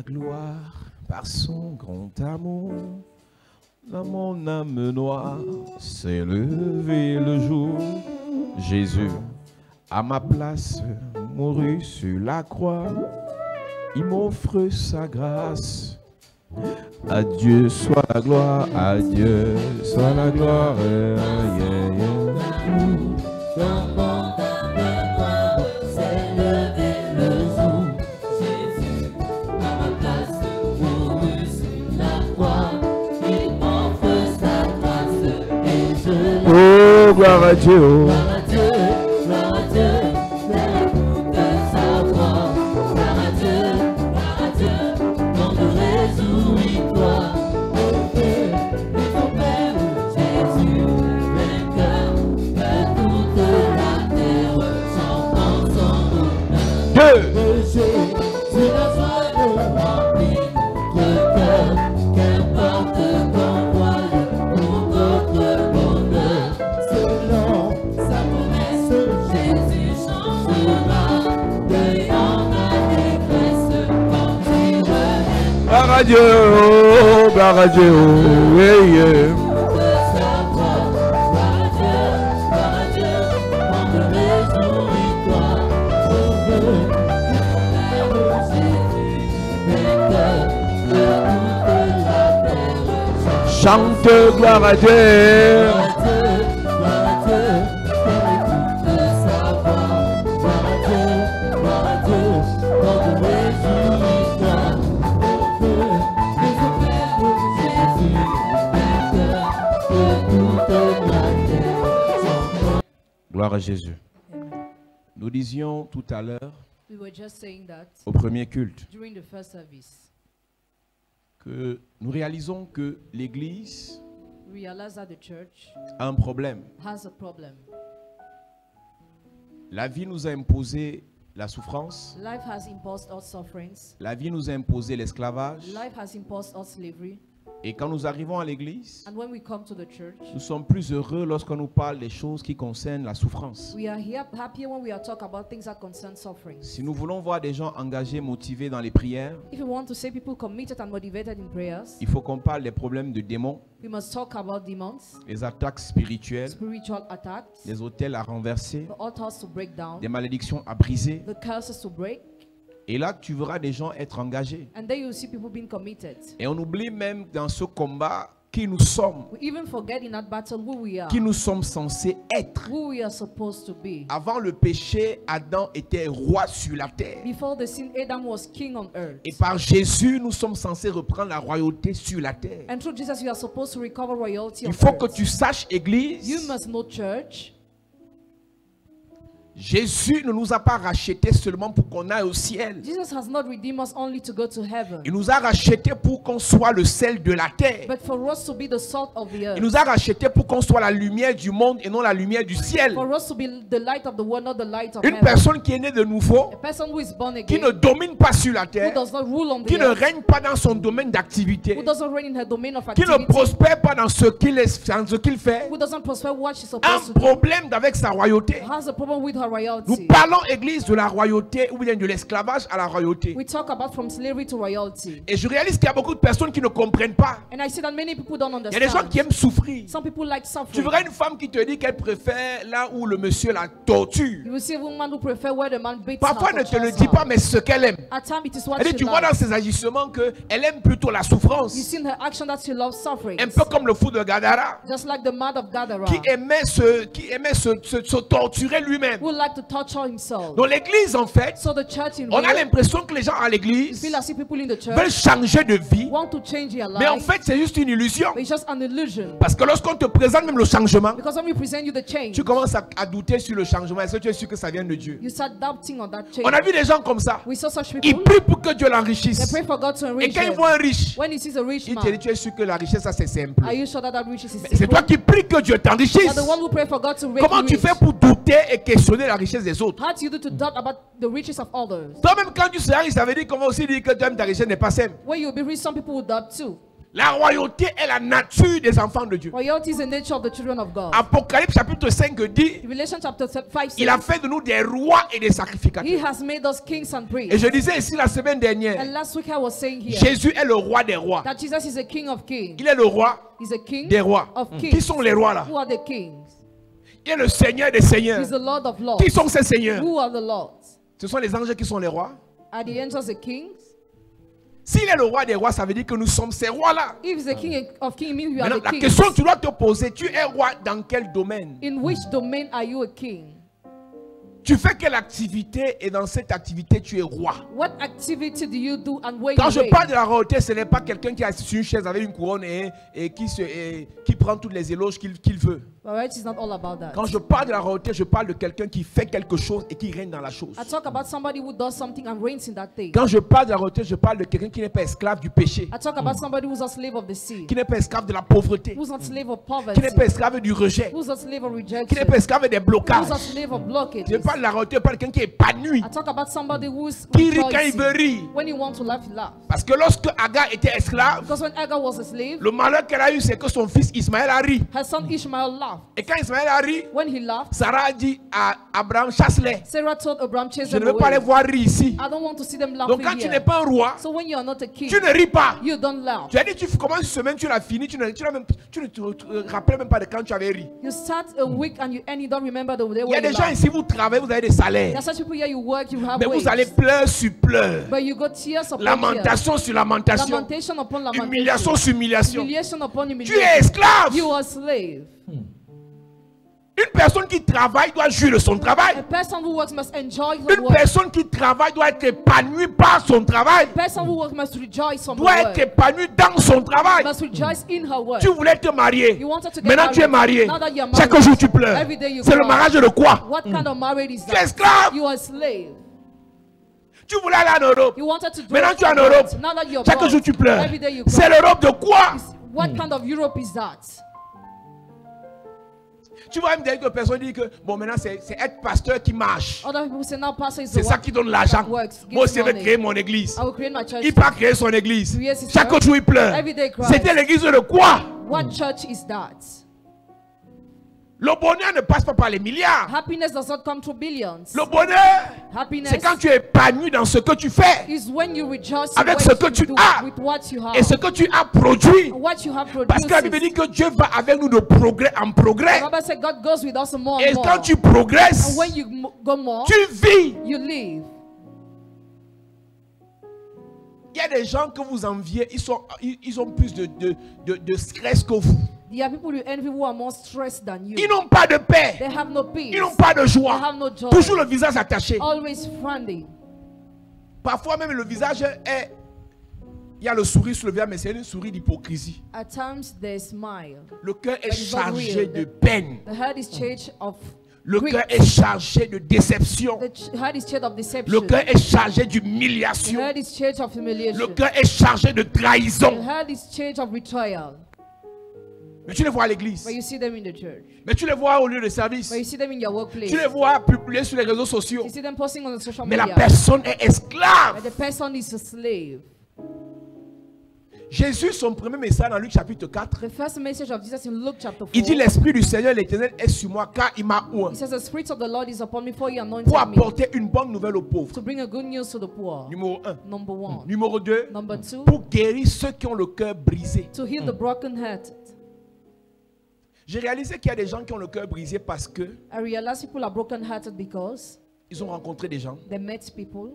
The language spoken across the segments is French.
gloire par son grand amour. Dans mon âme noire s'est levé le jour. Jésus, à ma place, mourut sur la croix. Il m'offre sa grâce. À Dieu soit la gloire, à Dieu soit la gloire. Oh, gloire à Dieu. Dieu, gloire à Dieu, oui, yeah. Chante gloire à Dieu. Gloire à Jésus. Nous disions tout à l'heure, au premier culte, que nous réalisons que l'Église a un problème. La vie nous a imposé la souffrance. La vie nous a imposé l'esclavage. Et quand nous arrivons à l'église, nous sommes plus heureux lorsqu'on nous parle des choses qui concernent la souffrance. Si nous voulons voir des gens engagés, motivés dans les prières, il faut qu'on parle des problèmes de démons, les attaques spirituelles, les autels à renverser, des malédictions à briser. Et là, tu verras des gens être engagés. Et on oublie même dans ce combat qui nous sommes. Qui nous sommes censés être. Avant le péché, Adam était roi sur la terre. Et par Jésus, nous sommes censés reprendre la royauté sur la terre. Il faut que tu saches, Église, Jésus ne nous a pas rachetés seulement pour qu'on aille au ciel. Il nous a rachetés pour qu'on soit le sel de la terre. Il nous a rachetés pour qu'on soit la lumière du monde et non la lumière du ciel. Une personne qui est née de nouveau, qui ne domine pas sur la terre, qui ne règne pas dans son domaine d'activité, qui ne prospère pas dans ce qu'il fait, a un problème avec sa royauté. Nous parlons, Église, de la royauté ou bien de l'esclavage à la royauté. Et je réalise qu'il y a beaucoup de personnes qui ne comprennent pas. Il y a des gens qui aiment souffrir. Tu verras une femme qui te dit qu'elle préfère là où le monsieur la torture. Parfois elle ne te le dit pas, mais ce qu'elle aime. Elle dit, tu vois dans ses agissements qu'elle aime plutôt la souffrance. Un peu comme le fou de Gadara, qui aimait se torturer lui-même. Dans l'église, en fait, on a l'impression que les gens à l'église veulent changer de vie, mais en fait c'est juste une illusion. Parce que lorsqu'on te présente même le changement, tu commences à douter sur le changement. Est-ce que tu es sûr que ça vient de Dieu? On a vu des gens comme ça. Ils prient pour que Dieu l'enrichisse. Et quand ils voient un riche, ils te disent, tu es sûr que la richesse, ça c'est simple. C'est toi qui pries que Dieu t'enrichisse. Comment tu fais pour douter et questionner la richesse des autres? Toi-même quand tu seras riche, ça veut dire qu'on va aussi dire que toi-même ta richesse n'est pas simple. La royauté est la nature des enfants de Dieu. Royalty is the nature of the children of God. Apocalypse chapitre 5 dit, Revelation chapter 5 says, il a fait de nous des rois et des sacrificateurs. He has made us kings and priests. Et je disais ici la semaine dernière, And last week I was saying here, Jésus est le roi des rois. that Jesus is a king of kings. Il est le roi He's a king des rois. of kings. Qui sont les rois là? Who are the kings? Il est le Seigneur des seigneurs. He's the Lord of lords. Qui sont ces seigneurs? Who are the lords? Ce sont les anges qui sont les rois. Are the angels the kings? S'il est le roi des rois, ça veut dire que nous sommes ces rois-là. If he's the king of kings, it means we are Maintenant, the la kings. question que tu dois te poser, tu es roi dans quel domaine? In which domain are you a king? Tu fais quelle activité et dans cette activité tu es roi? What activity do you do and where Quand you je reign? parle de la royauté, ce n'est pas quelqu'un qui est assis sur une chaise avec une couronne et qui prend toutes les éloges qu'il veut. Royalty is not all about that. Quand je parle de la royauté, je parle de quelqu'un qui fait quelque chose et qui règne dans la chose. I talk about somebody who does something and reigns in that thing. Quand je parle de la royauté, je parle de quelqu'un qui n'est pas esclave du péché, I talk about somebody who's a slave of the sea, qui n'est pas esclave de la pauvreté, who's not slave of qui poverty, n'est pas esclave du rejet, who's a slave of qui rejection, n'est pas esclave des blocages. who's a slave of blockages. Je parle de la royauté, je parle de quelqu'un qui est épanoui, I talk about somebody who's qui rit quand il veut rejoicing. rire. When you want to laugh, you laugh. Parce que lorsque Agar était esclave, Because when Agar was a slave, le malheur qu'elle a eu, c'est que son fils Ismaël a ri. her son Ishmael laughed. Et quand Ismaël a ri, When he laughed, Sarah a dit à Abraham, chasse-les. Sarah told Abraham, chase Je ne them veux pas les away. voir rire ici. I don't want to see them Donc laughing quand tu n'es here. pas un roi, So when you are not a king, tu ne ris pas. you don't laugh. Tu as dit, tu commences une semaine, tu l'as fini, tu ne te rappelles même pas de quand tu avais ri. You start a week and you don't remember the day Il y a when des you gens laughed. ici, vous travaillez, vous avez des salaires. There's such people here, you work, you have Mais vous allez wages. pleurer sur pleurs. But you got tears upon tears. Lamentation sur lamentation. Lamentation upon lamentation. Humiliation sur humiliation. Humiliation upon Tu es humiliation. esclave. You are a slave. Une personne qui travaille doit jouir de son travail. A person who works must enjoy the Une work. personne qui travaille doit être épanouie par son travail. A person who works must rejoice from the Doit être work. épanouie dans son travail. Must rejoice in her work. Tu voulais te marier. You wanted to get Maintenant tu es marié. Now that you're Chaque married, jour tu pleures. every day you C'est le cry. mariage de quoi? What kind of marriage is Tu es that? esclave. You are a slave. Tu voulais aller en Europe. You wanted to do Maintenant it tu es en abroad. Europe. Now that you're Chaque abroad, jour tu pleures. every day you C'est cry. l'Europe de quoi? What kind of Europe is that? Tu vois même des personnes dire que bon maintenant c'est être pasteur qui marche. Other people say now pastor is the C'est ça one qui donne l'argent. that works, Moi aussi gives je vais money. créer mon église. I will create my church. Il part créer son église. Create his Chaque church. jour il pleure. Every day cries. C'était l'église de quoi? What church is that? Le bonheur ne passe pas par les milliards. Happiness does not come through billions. Le bonheur, Happiness c'est quand tu es épanoui dans ce que tu fais is when you rejoice in avec what ce you que tu do, as with what you have, et ce que tu as produit. what you have Parce que la Bible produced. dit que Dieu va avec nous de progrès en progrès. The Bible says God goes with us more Et and more. quand tu progresses, And when you go more, tu vis. you live. Il y a des gens que vous enviez, ils ont plus de stress que vous. There are people you envy who are more stressed than you. Ils n'ont pas de paix. They have no peace. Ils n'ont pas de They joie. have no joy. Toujours le visage attaché. Always frowning. Parfois même le visage est... Il y a le sourire sur le visage, mais c'est une souris d'hypocrisie. At times they smile. Le cœur est But it's not chargé real. de peine. The heart is charged of Le grief. cœur est chargé de déception. The heart is charged of deception. Le cœur est chargé The d'humiliation. heart is charged of humiliation. Le cœur est chargé de The trahison. heart is charged of betrayal. Mais tu les vois à l'église. But you see them in the church. Mais tu les vois au lieu de service. But you see them in your workplace. Tu les vois publier sur les réseaux sociaux. You see them posting on the social Mais la media. personne est esclave. But the person is a slave. Jésus, son premier message dans Luc chapitre 4, The first message of Jesus in Luke chapter 4. il dit l'Esprit du Seigneur l'Éternel est sur moi car il m'a oint He says the Spirit of the Lord is upon me for he anointed pour me apporter une bonne nouvelle aux pauvres. to bring a good news to the poor. Numéro 1. Number one. Numéro 2. Number two, Pour guérir ceux qui ont le cœur brisé. to heal the broken-hearted. J'ai réalisé qu'il y a des gens qui ont le cœur brisé parce que I realize people are broken-hearted because ils ont rencontré des gens they met people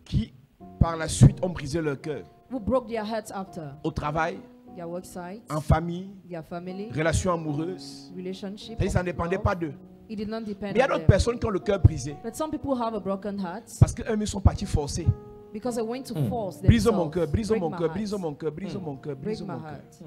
qui par la suite ont brisé leur cœur. who broke their hearts after Au travail, their work site, en famille, their family, relations amoureuses. relationship. Ça ne dépendait pas d'eux. It did not Mais depend il y a on d'autres them. personnes qui ont le cœur brisé But some people have a broken heart parce qu'eux sont partis forcer. because they went to force Brise themselves. mon cœur, brise Break mon my cœur, heart. brise mon cœur, brise mon cœur, Break brise my mon cœur. heart.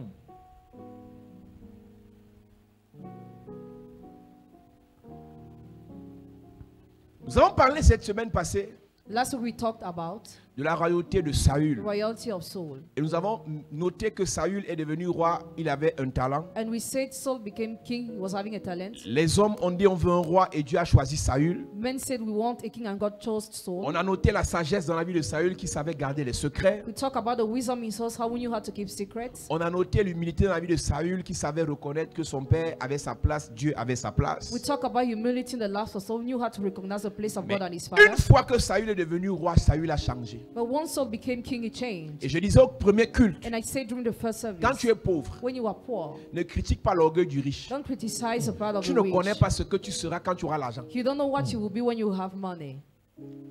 Nous avons parlé cette semaine passée Last week we talked about de la royauté de Saül. Royalty of Saul. Et nous avons noté que Saül est devenu roi, il avait un talent. And we said Saul became king, he was having a talent. Les hommes ont dit on veut un roi et Dieu a choisi Saül. Men said we want a king and God chose Saul. On a noté la sagesse dans la vie de Saül qui savait garder les secrets. We talk about the wisdom in Saul, how he knew how to keep secrets. On a noté l'humilité dans la vie de Saül qui savait reconnaître que son père avait sa place, Dieu avait sa place. We talk about humility in the life of Saul, knew how to recognize the place of Mais God and his father. une fois que Saül est devenu roi, Saül a changé. But once Saul became king, he changed. Et je disais au premier culte, And I said during the first service, quand tu es pauvre, when you are poor, ne critique pas l'orgueil du riche. don't criticize the pride of Tu the ne rich. connais pas ce que tu seras quand tu auras l'argent. You don't know what you will be when you have money.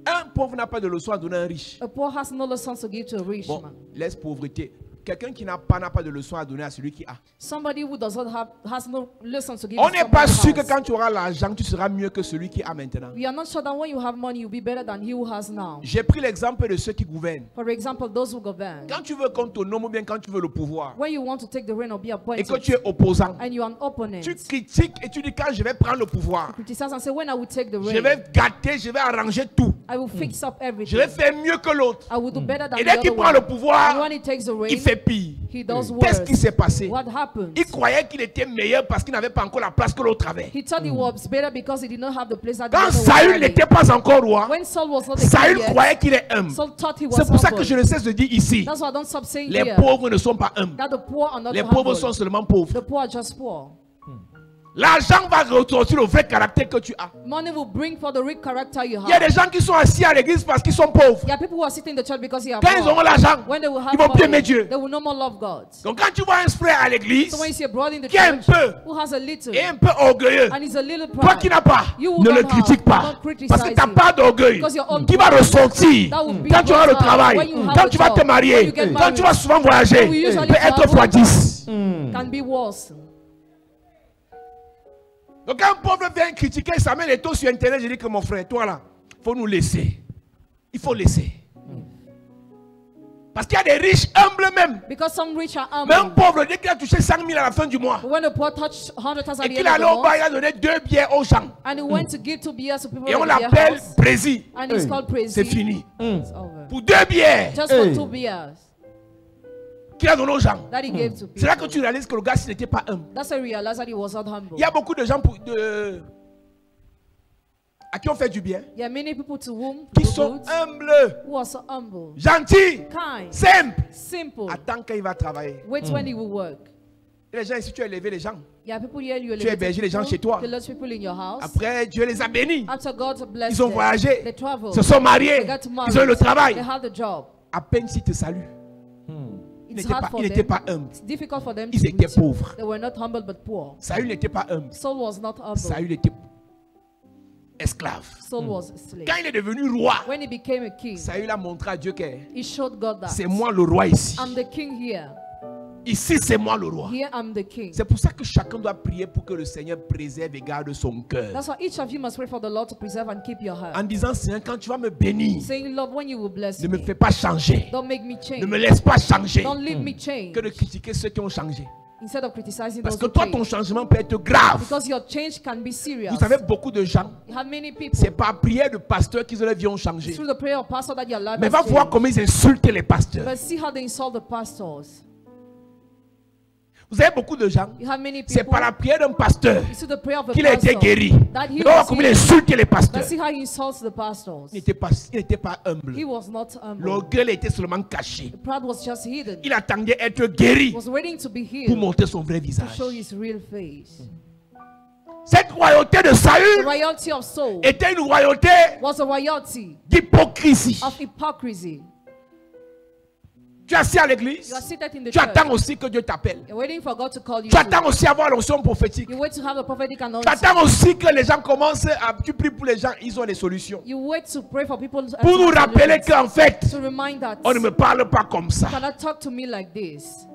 Un pauvre n'a pas de leçon à donner à un riche. A poor has no lessons to give to a rich Bon, man. laisse pauvreté. Quelqu'un qui n'a pas de leçon à donner à celui qui a. Somebody who does not have has no lessons to give On to n'est someone pas who sûr que has. quand tu auras l'argent, tu seras mieux que celui qui a maintenant. We are not sure that when you have money, you'll be better than he who has now. J'ai pris l'exemple de ceux qui gouvernent. For example, those who govern. Quand tu veux qu'on te nomme ou bien quand tu veux le pouvoir When you want to take the reign or be et appointed, que tu es opposant, and you're an opponent, tu critiques et tu dis quand je vais prendre le pouvoir, criticize and say, when I will take the je reign, vais gâter, je vais arranger tout. I will fix up Je everything. vais faire mieux que l'autre. I will do better than Et the dès qu'il other prend one. le And pouvoir, when he takes the il reign, fait pire. he does Qu'est-ce qui worse. s'est passé? What happened? Il croyait qu'il était meilleur parce qu'il n'avait pas encore la place que l'autre avait. He thought he was better because he did not have the place that the Quand other one Saül had. n'était pas encore roi, When Saul was not a Saül king yet, croyait qu'il est humble. Saul thought he was C'est pour ça que humble. je ne cesse de dire ici, That's why I don't stop saying les here pauvres ne sont pas humbles. that the poor are not Les pauvres humble. sont seulement pauvres. The poor are just poor. L'argent va ressortir le vrai caractère que tu as. Money will bring for the real character you Il y a have. des gens qui sont assis à l'église parce qu'ils sont pauvres. There are people who are sitting in the church because they are Quand ils poor. auront l'argent, When they will have ils vont bien aimer money, Dieu. they will no more love God. Donc quand tu vois un frère à l'église So when you see a brother in the qui est un church peu who has a little et un peu orgueilleux, and is a little toi qui proud, n'as pas, you will ne le not critique have, pas. don't criticize Parce que ta him. part d'orgueil Because your own qui va pride ressortir that will be quand tu auras le brought out travail, when you have quand a tu vas job, te marier, when you get quand tu vas married, souvent voyager, when we usually peut être travel, x10. can be worse. Donc quand un pauvre vient critiquer, ça met les taux sur internet, je dis que mon frère, toi là, il faut nous laisser. Il faut laisser. Parce qu'il y a des riches humbles même. Because some rich are Mais un humble. pauvre, dès qu'il a touché 5 000 à la fin du mois, But when the poor touch 100,000 at et the qu'il end est of allé the au bar, month, il a donné 2 bières aux gens. and he went to give 2 beers to people Et on in their l'appelle house, Prési. and it's called praise. C'est fini. It's over. Pour 2 bières Just for 2 beers qu'il a donné aux gens. that he gave to C'est là que people. tu réalises que le gars, s'il n'était pas humble. That's why I realized that he was not humble. Il y a beaucoup de gens à qui on fait du bien, There are many people to whom qui do sont good, humbles, who are so humble, gentils, kind, simples. simple. Attends quand il va travailler. Wait when he will work. Et les gens ici, tu as élevé les gens. There are people here, you Tu as hébergé les gens chez toi. You let people in your house. Après, Dieu les a bénis. After God blessed Ils ont them, voyagé, they traveled, se sont mariés, they got married, ils ont eu le they travail. had the job. À peine s'ils te saluent. Il It's n'était hard pas, for il n'était them. pas humble. It's difficult for them Ils to étaient greet you. pauvres. They were not humble but poor. Saül n'était pas humble. Saul was not humble. Saül était esclave. Saul was a slave. Quand il est devenu roi, When he became a king, Saül a montré à Dieu que he showed God that c'est moi le roi ici. I'm the king here. Ici, c'est moi le roi. Here I'm the king. C'est pour ça que chacun doit prier pour que le Seigneur préserve et garde son cœur. That's why each of you must pray for the Lord to preserve and keep your heart. En disant, Seigneur, quand tu vas me bénir, Saying, Lord, when you will bless ne me me, fais pas changer. don't make me change. Ne me laisse pas changer. Don't leave me change. Que de critiquer ceux qui ont changé. Instead of criticizing Parce those que who toi, change. ton changement peut être grave. Because your change can be serious. Vous savez, beaucoup de gens, You have many people. c'est par prière de pasteur qu'ils leur vie ont changé. It's through the prayer of pastor that your life Mais has va voir changed. comment ils insultent les pasteurs. But see how they insult the pastors. Vous avez beaucoup de gens, You have many c'est people. par la prière d'un pasteur It's through the prayer of a qu'il a été pastor guéri. that he Mais va voir was comment il healed. insulte les pasteurs. But see how he insults the pastors. Il n'était pas humble. He was not humble. L'orgueil était seulement caché. The pride was just hidden. Il attendait être guéri He was waiting to be pour healed montrer son vrai to visage. show his real face. Cette royauté de The Saül royalty of Saul était une royauté was a royalty d'hypocrisie. of hypocrisy. Tu es assis à l'église, You are seated in the tu attends church. aussi que Dieu t'appelle. You're waiting for God to call you. Tu attends aussi avoir l'onction prophétique. You wait to have the prophetic Tu anointing. attends aussi que les gens commencent à... Tu pries pour les gens, ils ont des solutions. You wait to pray for people to Pour nous rappeler qu'en fait, to remind that on ne me parle pas comme ça. you cannot talk to me like this.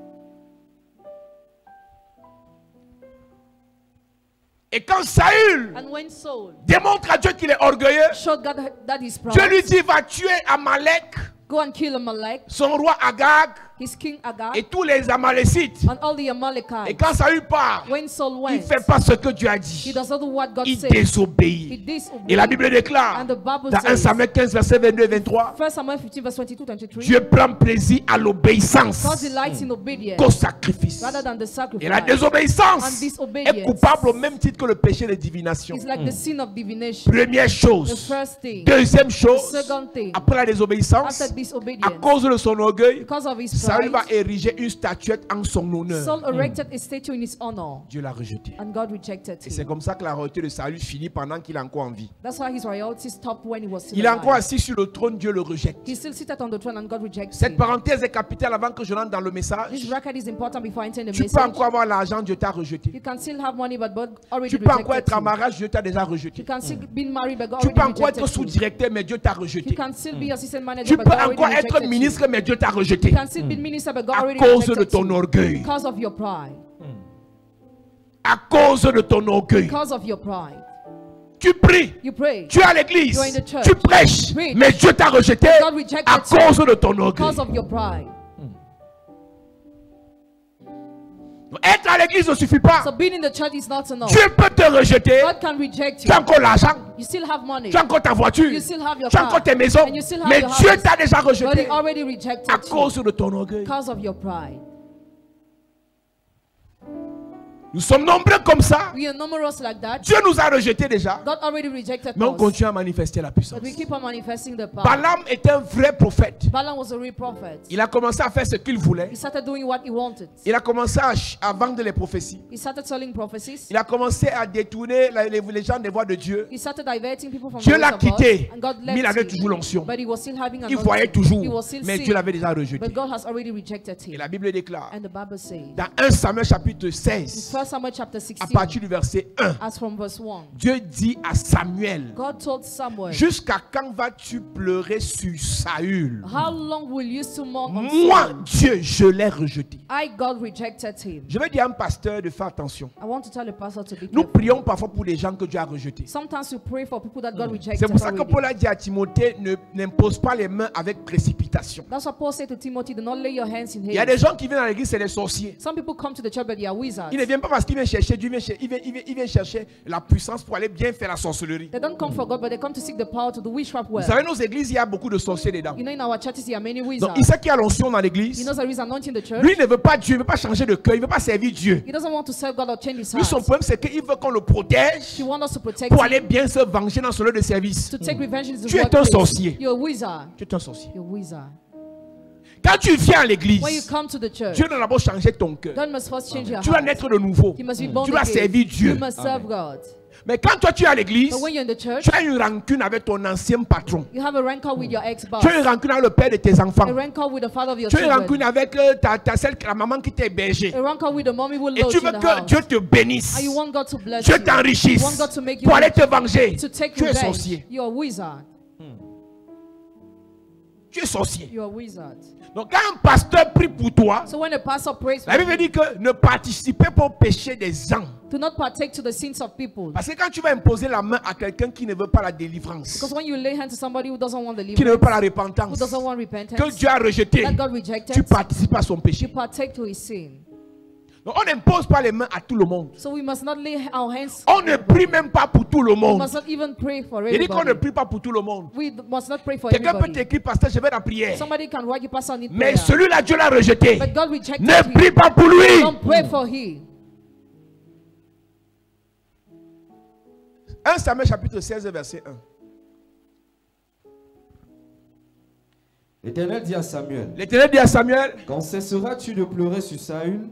Et quand Saül And when Saul démontre à Dieu qu'il est orgueilleux, showed God that he's proud, Dieu lui dit, va tuer Amalek, go and kill Amalek, son roi Agag, his king Agag, et tous les Amalécites. and all the Amalekites. Et quand Saül part, When Saul il went, ne fait pas ce que Dieu a dit. he does not do what God Il said. He désobéit. disobeyed. Et la Bible déclare, And the Bible dans 1 says, Samuel 15, verset 22 et 23, 1 Samuel 15, verse 22, 23, Dieu prend plaisir à l'obéissance God delights in obedience qu'au sacrifice. rather than the sacrifice. Et la désobéissance And est disobedience coupable au même titre que le péché de divination. is like the sin of divination. Première The chose. first thing. Deuxième The chose, second thing. après la désobéissance, After à disobedience, cause de son orgueil, because of his Saül va pride, ériger une statuette en son honneur. Saul erected a statue in his honor, Dieu l'a rejeté. and God rejected Et c'est him. comme ça que la royauté de Saül finit pendant qu'il est encore en vie. That's why his royalty stopped when he was still Il est encore alive. assis sur le trône, Dieu le rejette. He's still seated on the throne, and God rejects Cette him. parenthèse est capitale avant que je rentre dans le message. This record is important before entering the Tu peux message. encore avoir l'argent, Dieu t'a rejeté. You can still have money, but God already Tu peux encore rejected être en you. mariage, Dieu t'a déjà rejeté. You can still be married, but God Tu peux already encore être rejected you. sous-directeur, mais Dieu t'a You rejeté. can still be assistant manager, Tu but peux God already encore être rejected ministre, you. mais Dieu t'a rejeté. You can still be minister, but God À already cause de rejected ton you. orgueil. Because of your pride. À cause de ton orgueil. Because of your pride. Tu pries. You pray. Tu es à l'église. You are in the church. Tu prêches. Preach. Mais Dieu t'a rejeté God rejected à you cause de ton orgueil. because of your pride. Être à l'église ne suffit pas. So being in the church is not enough. Dieu peut te rejeter. God can reject Tu as you. encore l'argent. You still have money. Tu as encore ta voiture. You still have your Tu as car. encore tes maisons. And you still have Mais your Dieu house. t'a déjà But he rejeté already rejected à you cause de ton orgueil. because of your pride. Nous sommes nombreux comme ça. We are numerous like that. Dieu nous a rejetés déjà. God already rejected Mais on us. continue à manifester la puissance. But we keep on manifesting the power. Balaam est un vrai prophète. Balaam was a real prophet. Il a commencé à faire ce qu'il voulait. He started doing what he wanted. Il a commencé à vendre les prophéties. He started selling prophecies. Il a commencé à détourner les gens des voies de Dieu. He started diverting people from Dieu the l'a ways of God, quitté, and God mais il left avait him. toujours l'onction. But he was still having an Il voyait toujours, He was still mais seeing, Dieu l'avait déjà rejeté. but God has already rejected Et him. la Bible déclare, And the Bible says, dans 1 Samuel chapitre in 16, 1 Samuel chapter à 16, partir du verset 1, as from verse 1, Dieu dit à Samuel, God told Samuel, jusqu'à quand vas-tu pleurer sur Saül? how long will you still mourn on Moi, Saul? Dieu, je l'ai rejeté. I, God, rejected him. Je vais dire à un pasteur de faire attention. I want to tell the pastor to be Nous careful. prions parfois pour des gens que Dieu a rejetés. Sometimes you pray for people that God rejected C'est pour ça que already. Paul a dit à Timothée, n'impose pas les mains avec précipitation. That's what Paul said to Timothy, do not lay your hands in Il y a haste. des gens qui viennent à l'église, c'est des sorciers. Some people come to the church, but they are wizards. Ils ne viennent pas parce qu'ils viennent chercher Dieu, il vient chercher la puissance pour aller bien faire la sorcellerie. They don't come for God, but they come to seek the power to do witchcraft Vous well. savez, nos églises, il y a beaucoup de sorciers dedans. You know, in our churches, there are many Donc, wizards. il sait qu'il y a l'onction dans He l'église. knows there is anointing in the church. Lui, il ne veut pas Dieu, il ne veut pas changer de cœur, il ne veut pas servir Dieu. He doesn't want to serve God or change his Lui, son heart. problème, c'est qu'il veut qu'on le protège He wants us to protect pour him, aller bien se venger dans son lieu de service. to take revenge in his Tu es un workplace. sorcier. You're a wizard. Tu es un sorcier. You're a wizard. Quand tu viens à l'église, When you come to the church, Dieu doit d'abord changer ton cœur. God must first change your Tu dois heart. naître de nouveau. You must be born Tu dois again. servir Dieu. You must serve God. Mais quand toi tu es à l'église, But when you're in the church, tu as une rancune avec ton ancien patron. you have a rancor with your ex-boss. Tu as une rancune avec le père de tes enfants. A rancor with the father of your Tu as une children. rancune avec la maman qui t'a hébergé. A rancor with the mommy who Et loves tu you veux in the que house. Dieu te bénisse. And you want God to bless Dieu you. You t'enrichisse want God to make you pour aller rich, te venger. to take Tu es revenge. sorcier. You're a wizard. Tu es sorcier. You're a wizard. Donc quand un pasteur prie pour toi, So when a pastor prays for la Bible you, dit que ne participez pas au péché des gens. do not partake to the sins of people. Parce que quand tu vas imposer la main à quelqu'un qui ne veut pas la délivrance, Because when you lay hands to somebody who doesn't want the qui ne veut deliverance, pas la who repentance, doesn't want que repentance, Dieu a rejeté, that God rejected, tu participes à son you péché. partake to his sin. Donc on n'impose pas les mains à tout le monde. So we must not lay our hands. On ne prie même pas pour tout le We monde. must not even pray for Il dit qu'on ne everybody. prie pas pour tout le monde. We must not pray for Quelqu'un peut everybody. t'écrire, pasteur, je vais la prière. Somebody can write you, pastor, I need Mais prayer. celui-là, Dieu l'a rejeté. But God rejected Ne him. prie pas pour lui. Don't pray for him. 1 Samuel chapitre 16, verset 1. L'Éternel dit à Samuel, L'Éternel dit à Samuel, quand cesseras-tu de pleurer sur Saül,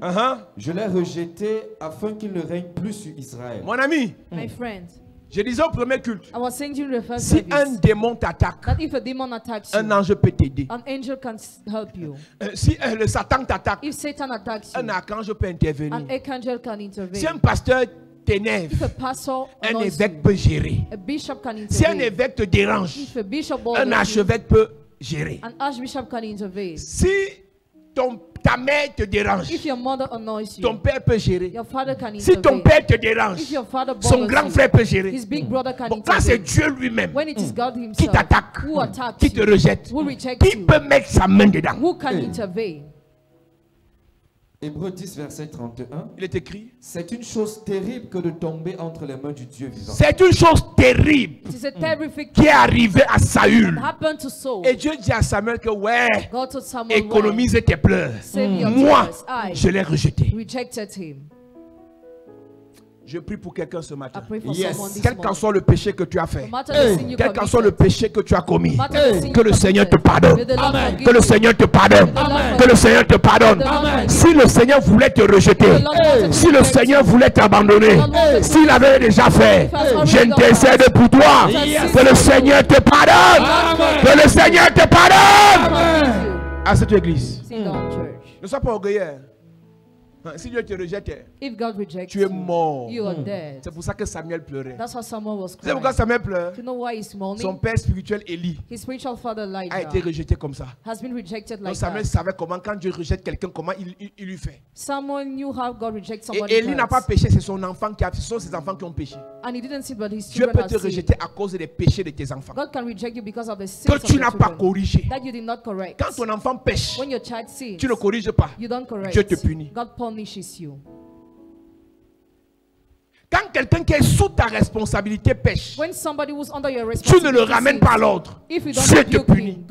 je l'ai rejeté afin qu'il ne règne plus sur Israël. mon ami, My friend, je disais au premier culte, I was saying during the first si un service démon t'attaque, that if a demon attacks un you, ange peut t'aider. an angel can help you. Si le Satan t'attaque, If Satan attacks you, un archange peut intervenir. an archangel can Si intervene. un pasteur t'énerve, If a pastor un annoys évêque you, peut gérer. a bishop can Si un intervene. évêque te dérange, If a bishop un bothers you, archevêque peut gérer. an archbishop can intervene. Si ta mère te dérange, If your mother annoys you, ton père peut gérer. your father can Si ton intervene. père te dérange, If your father son bothers grand you, frère peut gérer. his big brother can Bon, quand c'est intervene. Dieu lui-même When it is God qui himself t'attaque, who attacks qui te you, rejette, who rejects qui you, peut mettre sa main dedans? who can intervene? Hébreux 10, verset 31. Il est écrit. C'est une chose terrible que de tomber entre les mains du Dieu vivant. C'est une chose terrible qui est arrivée à Saül. Et Dieu dit à Samuel que ouais, économise tes pleurs. Moi, je l'ai rejeté. Je prie pour quelqu'un ce matin. Quel qu'en soit le péché que tu as fait, quel qu'en soit le péché que tu as commis, que le Seigneur te pardonne. Que le Seigneur te pardonne. Que le Seigneur te pardonne. Si le Seigneur voulait te rejeter, si le Seigneur voulait t'abandonner, s'il avait déjà fait, j'intercède pour toi. Que le Seigneur te pardonne. Que le Seigneur te pardonne. À cette église, ne sois pas orgueilleux. Si Dieu te rejette, tu es mort. C'est pour ça que Samuel pleurait. C'est pourquoi Samuel pleure. Son père spirituel Élie a été rejeté comme ça. Donc Samuel savait comment, quand Dieu rejette quelqu'un, comment il lui fait. Et Élie n'a pas péché, c'est son enfant qui a, ce sont ses enfants qui ont péché. Dieu peut te rejeter à cause des péchés de tes enfants que tu n'as pas corrigé. Quand ton enfant pêche, tu ne corriges pas. Dieu te punit. Quand quelqu'un qui est sous ta responsabilité pêche, tu ne le ramènes pas à l'ordre. Dieu te punit.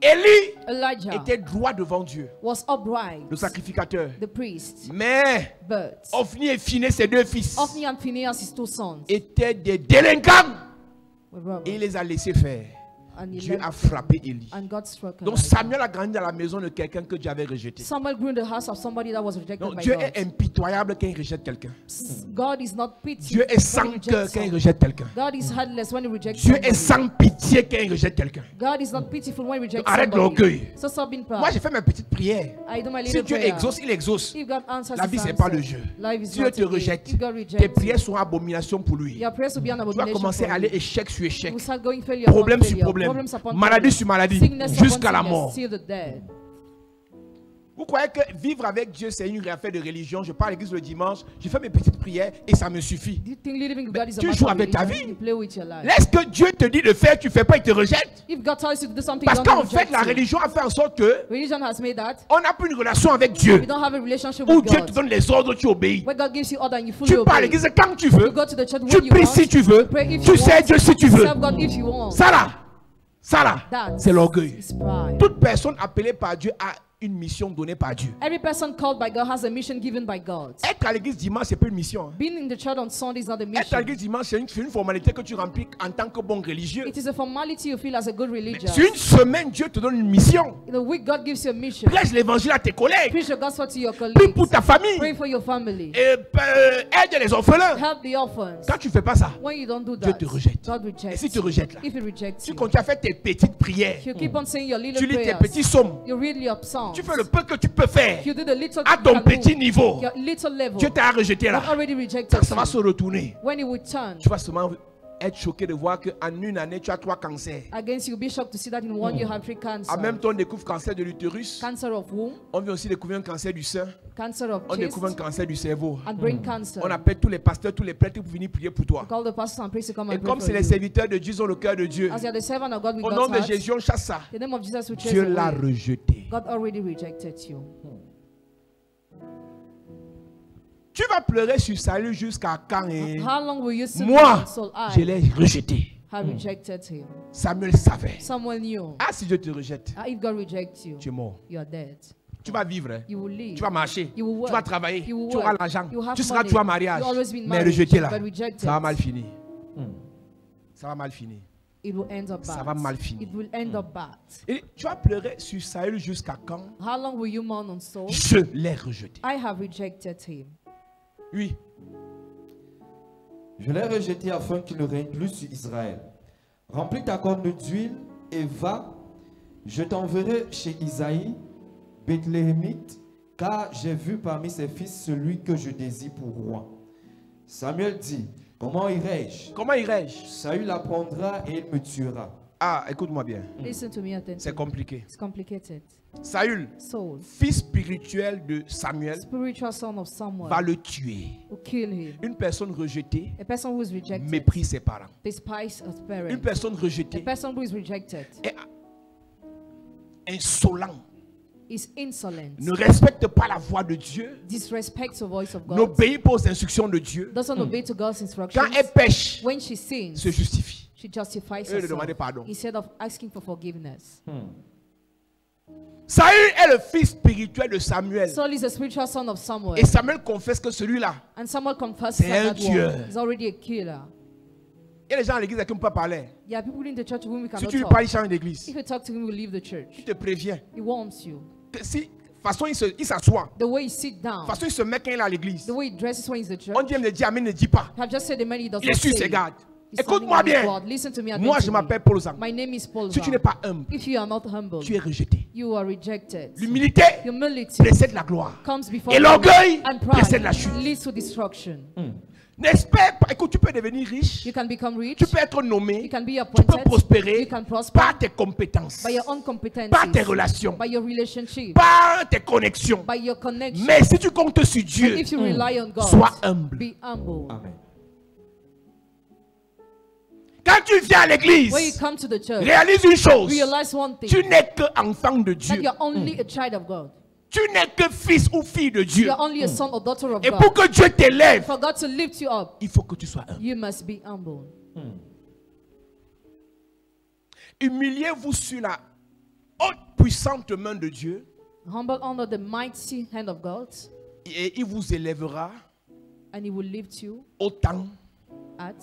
Élie était droit devant Dieu, le sacrificateur. Mais Ophni et Phinehas, ses deux fils, étaient des délinquants. Et il les a laissés faire. Dieu a frappé Élie. Donc Samuel a grandi dans la maison de quelqu'un que Dieu avait rejeté. Donc Dieu est impitoyable quand il rejette quelqu'un. Dieu est sans cœur quand il rejette quelqu'un. Dieu est sans pitié quand il rejette quelqu'un. Arrête l'orgueil. Moi j'ai fait mes petites prières. Si Dieu exauce, il exauce. La vie c'est pas le jeu. Dieu te rejette. Tes prières sont abomination pour lui. Tu vas commencer à aller échec sur échec, problème sur problème, maladie sur maladie, jusqu'à la mort. Vous croyez que vivre avec Dieu c'est une affaire de religion? Je pars à l'église le dimanche, je fais mes petites prières et ça me suffit. Mais tu joues avec ta vie. Laisse que Dieu te dit de faire, tu ne fais pas, il te rejette. Parce qu'en fait la religion a fait en sorte que on n'a plus une relation avec Dieu où Dieu te donne les ordres, tu obéis. Tu pars à l'église quand tu veux, tu pries si tu veux, tu sais Dieu si tu veux. Ça là, c'est l'orgueil. Toute personne appelée par Dieu a une mission donnée par Dieu. Every person called by God has a mission given by God. Être à l'église dimanche, c'est pas une mission. Being in the church on Sunday is not a mission. Être à l'église dimanche, c'est une formalité que tu remplis en tant que bon religieux. It is a formality you feel as a good religious. Sur une semaine, Dieu te donne une mission. In a week, God gives you a mission. Prêche l'évangile à tes collègues. Preach the gospel to your colleagues. Prie pour ta famille. Pray for your family. Et aide les orphelins. Help the orphans. Quand tu fais pas ça, when you don't do that, Dieu te rejette. God rejects. Et si tu rejettes là, if he rejects tu continues à faire tes petites prières. You keep on saying your little tu lis prayers. tes petits psaumes. You read your psalms. Tu fais le peu que tu peux faire. You do the little à ton petit niveau. Your little level. Dieu t'a rejeté là. Ça va se retourner. When he would turn, tu vas seulement être choqué de voir qu'en une année tu as 3 cancers. Against you'll be shocked to see that in 1 year you have 3 cancers. En même temps on découvre cancer de l'utérus. Cancer of womb. On vient aussi découvrir un cancer du sein. Cancer of on découvre un cancer du cerveau. And brain cancer. On appelle tous les pasteurs, tous les prêtres pour venir prier pour toi. Call the pastors and priests to come and et comme c'est les serviteurs de Dieu, ils ont le cœur de Dieu. As you are the servant of God with au nom de Jésus, on chasse ça. The name of Jesus will chase Dieu l'a rejeté. God already rejected you. Tu vas pleurer sur Saül jusqu'à quand? How long will you sit moi, je l'ai rejeté. Samuel savait. Someone knew. Ah, si Dieu te rejette, if God rejects you, tu es mort. You are dead. Tu vas vivre, you will live. Tu vas marcher, you will work. Tu vas travailler, you will tu auras l'argent, tu seras money. toi mariage. Mais rejeté là, ça va mal finir. Ça va mal finir. It will end up bad. Ça va mal finir. It will end up bad. Et tu vas pleurer sur Saül jusqu'à quand? How long will you mourn on Saul? Je l'ai rejeté. I have rejected him. Oui. Je l'ai rejeté afin qu'il ne règne plus sur Israël. Remplis ta corne d'huile et va. Je t'enverrai chez Isaïe, Bethléemite, car j'ai vu parmi ses fils celui que je désire pour roi. Samuel dit, comment irai-je? Comment irai-je? Saül apprendra et il me tuera. Ah, écoute-moi bien. Listen to me attentively. C'est compliqué. It's complicated. Saül, fils spirituel de Samuel, spiritual son of Samuel, va le tuer. Kill him. Une personne rejetée, a person who is rejected, méprise ses parents. Despise his parents. Une personne rejetée, a person who is rejected, est insolent. is insolent. Ne respecte pas la voix de Dieu. Disrespects the voice of God. N'obéit pas aux instructions de Dieu. Doesn't obey to God's instructions. Quand elle pêche, when she sins, se justifie. she justifies Et de herself demander pardon. instead of asking for forgiveness. Saül est le fils spirituel de Samuel. Saul is the spiritual son of Samuel. Et Samuel confesse que celui-là, And Samuel confesses c'est un that tueur. one is already a killer. il y a des gens à l'église à qui on ne peut pas parler. There are people in the church to whom we Si cannot tu lui talk. parles, il change d'église. If you talk to him, we'll leave the Je church. te préviens. He warns you. Que si, de toute façon, il s'assoit. The way he sits De down, toute façon, il se met quand il est à l'église. the way he dresses when he's in the church. On dit, il me dit, Amen, ne dis pas. I've just said the man he does Il est not sur say. ses gardes. He's standing Écoute-moi on his bien. guard. Listen to me Moi, je attentively. m'appelle Paul Zang. My name is Paul Si tu n'es Zang. pas humble, If you are not humble, tu es rejeté. you are rejected. L'humilité Humility précède la gloire. comes before Et l'orgueil and précède la pride chute. leads to destruction. N'espère pas. Écoute, tu peux devenir riche. You can become rich. Tu peux être nommé. You can be Tu peux appointed. prospérer You can prosper par tes compétences, by your own competencies, par tes relations, by your relationship, par tes connexions. by your connection. Mais si tu comptes sur But Dieu, if you rely on God, sois humble. be humble. Amen. Quand tu viens à When you l'église, come to the church, réalise une chose. realize one thing, Tu n'es qu'enfant de that Dieu. you're only a child of God. Tu n'es que fils ou fille de Dieu. You're only a son or daughter of Et God. pour que Dieu t'élève, For God to lift you up, il faut que tu sois humble. you must be humble. Humiliez-vous sur la haute puissante main de Dieu Humble under the mighty hand of God, et il vous élèvera and He will lift you au temps at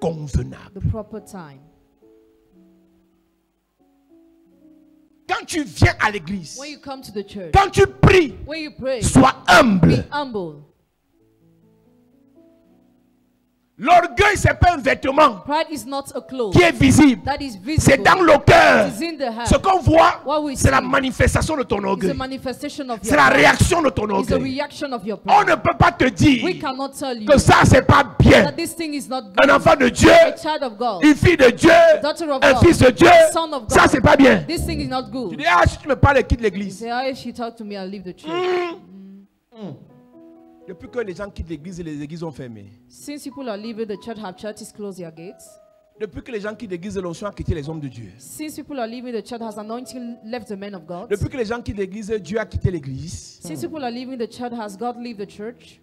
convenable. the proper time. Quand tu viens à l'église, When you come to the church, quand tu pries, when you pray, sois humble. be humble. L'orgueil, ce n'est pas un vêtement Pride is not a cloth qui est visible. that is C'est visible. dans le cœur. It is in the Ce heart. qu'on voit, What we c'est la see manifestation de ton It's a orgueil. manifestation of C'est your la pride. réaction de ton It's the orgueil. reaction of your On pride. ne peut pas te We dire cannot tell you que ça, c'est pas bien. that this thing is not Un good. enfant de Dieu, A child of God, une fille de Dieu, daughter of un God, fils de Dieu, son of God. ça, c'est pas bien. This thing is not Tu good. dis, ah, si tu me parles, quitte You l'église. say, if she talk to me, I'll leave the church. Depuis que les gens quittent l'église, les églises ont fermé. Since people are leaving the church, have churches close their gates. Depuis que les gens quittent l'église, l'onction a quitté les hommes de Dieu. Since people are leaving the church, has anointing left the men of God. Depuis que les gens quittent l'église, Dieu a quitté l'église. Since people are leaving the church, has God leave the church?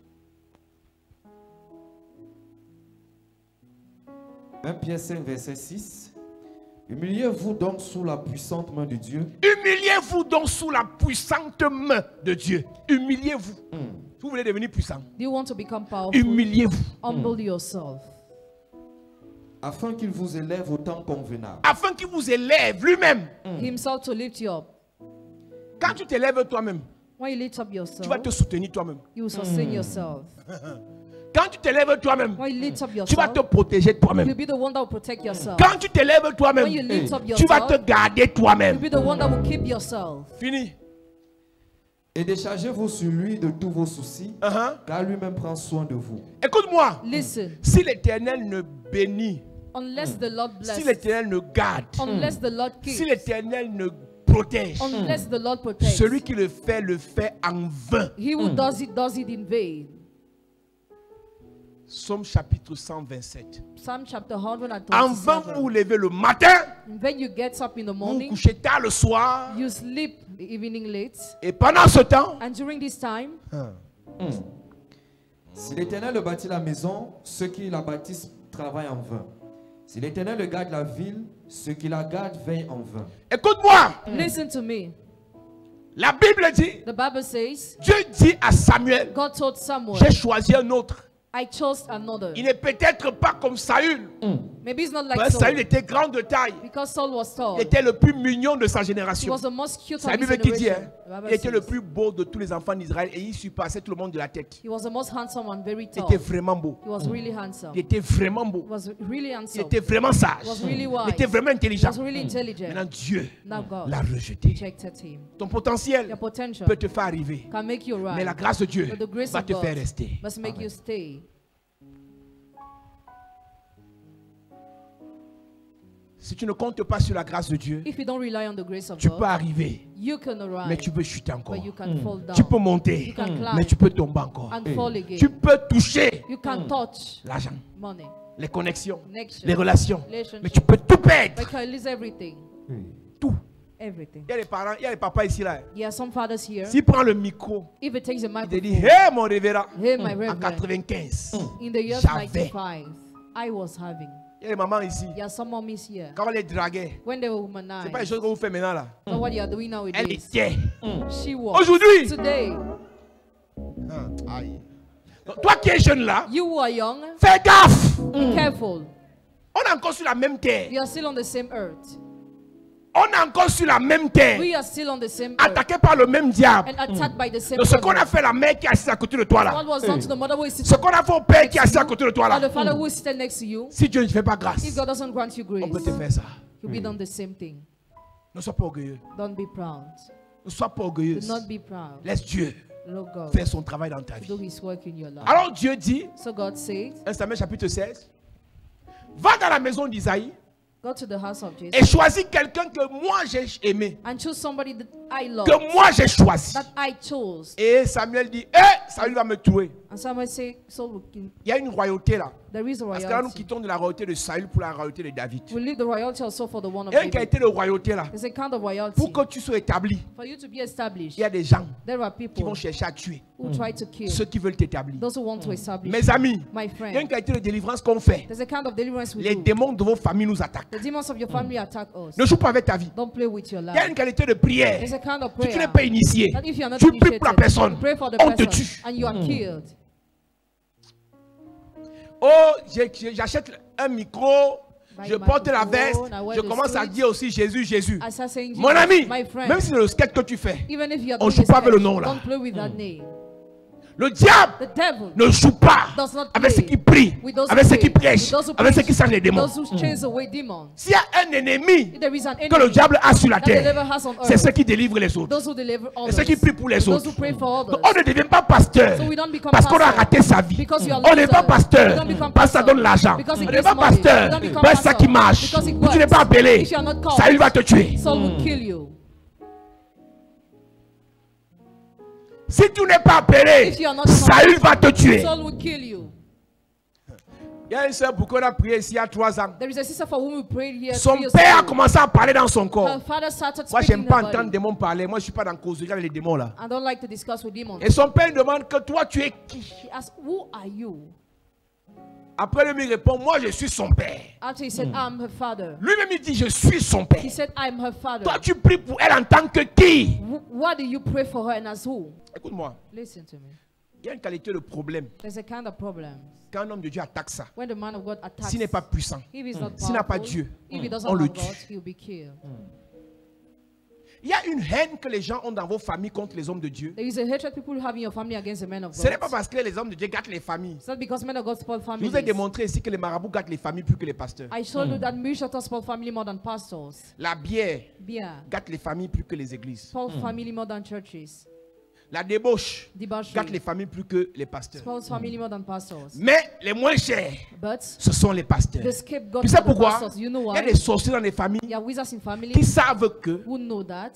1 Pierre 5, verset 6. Humiliez-vous donc sous la puissante main de Dieu. Humiliez-vous donc sous la puissante main de Dieu. Humiliez-vous. Si vous voulez devenir puissant, Do you want to become powerful? humiliez-vous. Humble yourself, Afin qu'il vous élève au temps convenable. Afin qu'il vous élève lui-même. Himself to lift you up. Quand tu t'élèves toi-même, When you lift up tu vas yourself, te soutenir toi-même. you will sustain yourself. Quand tu t'élèves toi-même, When you lift up tu vas yourself, te protéger you'll toi-même. be the one that will protect yourself. Quand tu t'élèves toi-même, When you lift up tu vas te yourself, garder you'll toi-même. be the one that will keep yourself. Fini. Et déchargez-vous sur lui de tous vos soucis, car lui-même prend soin de vous. Écoute-moi. Listen, Si l'Éternel ne bénit, unless the Lord si bless, l'Éternel ne garde, unless the Lord si keeps, l'Éternel ne protège, unless the Lord protects, celui qui le fait en vain. he who does it in vain. Psaume chapitre 127. Psalm chapter En vain, vous 127. vous levez le matin, When you get up in the vous vous morning, couchez tard le soir, you sleep the evening late, et pendant ce temps, and during this time, Si l'Éternel bâtit la maison, ceux qui la bâtissent travaillent en vain. Si l'Éternel garde la ville, ceux qui la gardent veillent en vain. écoute-moi, listen to me. la Bible dit, The Bible says, Dieu dit à Samuel, God told Samuel, j'ai choisi un autre. I chose another. Il n'est peut-être pas comme Saül. Maybe it's not like Parce que Saül Saul, était grand de taille. because Saul was tall. Il était le plus mignon de sa He génération. was the most cute C'est of la his Bible qui dit, generation. hein, The Bible il était le says. plus beau de tous les enfants d'Israël et il surpassait tout le monde de la tête. He was the most handsome and very Il tall. était vraiment beau. He was really handsome. Il était vraiment He beau. was really Il handsome. était vraiment sage. He was really Il wise. était vraiment He intelligent. was really intelligent. Maintenant, Dieu Now God l'a rejeté. rejected him. Ton potentiel Your potential peut te faire arriver. can make you Mais la right, grâce de Dieu but the grace va of te God faire rester. must make you stay. Si tu ne comptes pas sur la grâce de Dieu, If you don't rely on the grace of tu peux God, arriver, you can mais arrive, tu peux chuter encore. but you can fall Tu peux down monter, You can climb. mais tu peux tomber encore. and fall again. Tu peux toucher You can touch l'argent, money, les connexions, connection, les relations, relationship, mais tu peux tout but perdre. you can lose everything. Tout. Everything. Il y a les parents, il y a les papas ici là. There are some fathers here. S'il prend le micro, If it takes a il te microphone, dit, hey mon révérend, hey, my en reverend, 95, in the year j'avais. 95, I was having. Il y a les mamans ici. There are some mommies here. Quand on les draguait, When they were c'est womanized, pas les choses que vous faites maintenant là. not what you are doing Elle nowadays. était. She was. Aujourd'hui. Today, Aïe. Donc, toi qui es jeune là, you who are young, fais gaffe. be careful. On est encore sur la même terre. We are still on the same earth. On est encore sur la même terre. We are still on the same earth. Attaqué par le même diable. And attacked by the same Donc, ce qu'on devil. a fait la mère qui est assise à côté de toi là. What was done to the mother who is Ce sitting qu'on a fait au père qui est assis à côté de toi or là. the father who is sitting next to you, Si Dieu ne fait pas grâce, if God doesn't grant you on peut grace, te faire ça. you'll be done the same thing. Ne sois pas orgueilleux. Don't be proud. Ne sois pas Do orgueilleuse. not be proud. Laisse Dieu Lord God faire son travail dans ta do vie. his work in your life. Alors Dieu dit, So God said, 1 Samuel chapitre 16, va dans la maison d'Isaïe go to the house of Jesus et choisis quelqu'un que moi j'ai aimé, and choose somebody that I love, que moi j'ai choisi. that I chose. Et Samuel dit, Saül va me tuer. And someone say, so Il y a une royauté là. there is a Parce que là nous royalty. quittons de la royauté de Saül pour la royauté de David. We leave the royalty also for the one of Il y a une David. qualité de royauté là. There's a kind of royalty. Pour que tu sois établi, For you to be established, il y a des gens there are qui people vont chercher à tuer who try to kill ceux qui veulent t'établir. those who want to establish. Mes amis, My il y a une friend, qualité de délivrance qu'on fait. there's a kind of deliverance we Les do. démons de vos familles nous attaquent. The demons of your family attack us. Ne joue pas avec ta vie. Don't play with your Il y a life. une qualité de prière. There's a kind of Si tu n'es prayer pas initié, that if you are not tu pries pour la initiated, personne, you pray for the on te person tue. and you are killed. Oh, j'achète un micro, Buy je a porte la microphone, veste, I wear je the commence à suit. dire aussi Jésus, Jésus. I start saying, Mon Jesus, ami, my friend, même si c'est le sketch que tu fais, even if you are on doing joue pas avec le sketch, nom là. don't play with that name. Le diable The devil ne joue pas does not avec ceux play qui prient, with those avec who ceux qui pray, prêchent, with those who avec ceux preach, qui chassent les démons. those who chase away demons. S'il y a un ennemi If there is an que le enemy diable a sur la that the devil terre, has on c'est earth, ceux qui délivrent les autres. those who deliver Et others, ceux qui prient pour les those autres. who pray for Donc, others. on ne devient pas pasteur So we don't become parce qu'on a pastor raté sa vie. because you are On n'est pas loser. pasteur You don't become parce que ça pastor donne l'argent. because On it n'est gives pas money. You pasteur don't become parce que ça qui pastor marche. because it Si tu n'es pas works. appelé, If you are not called, Saül va te tuer. Saul will kill you. Si tu n'es pas appelé, If you are not Saül called, va te tuer. Saul will kill you. Il y a une soeur pour qu'on a prié ici il y a 3 ans. There is a sister for whom we prayed here. Son 3 years père a ago. commencé à parler dans son corps. Her father started Moi, speaking j'aime in pas her entendre body. des démons parler. Moi, je suis pas dans causerie avec les démons là. I don't like to discuss with demons. Et son père demande que toi, tu es qui? He asked, who are you? Après, lui répond, moi, je suis son père. After he said, I'm her father. Lui-même, il dit, je suis son père. He said, I'm her father. Toi, tu pries pour elle en tant que qui? What do you pray for her and as who? Écoute-moi. Listen to me. Il y a une qualité de problème. There's a kind of problem Quand un homme de Dieu attaque ça, when the man of God attacks. s'il n'est pas puissant, If he's not s'il n'a pas powerful, Dieu, if he doesn't on le have God, tue. he'll be killed. il y a une haine que les gens ont dans vos familles contre les hommes de Dieu. There is a hatred people have in your family against the men of Ce n'est God. pas parce que les hommes de Dieu gâtent les familles. It's not because men of God spoil Je families. vous ai démontré ici que les marabouts gâtent les familles plus que les pasteurs. I showed you that Mishata spoil family more than pastors. La bière Beer gâte les familles plus que les églises. spoil family more than churches. La débauche Debauchery gâte les familles plus que les pasteurs. spoils family more than pastors. Mais les moins chers, But ce sont les pasteurs. the scapegoat Tu sais are the pourquoi? pastors. You know Il y a why? des sorciers dans les familles There are wizards in qui family savent que who know that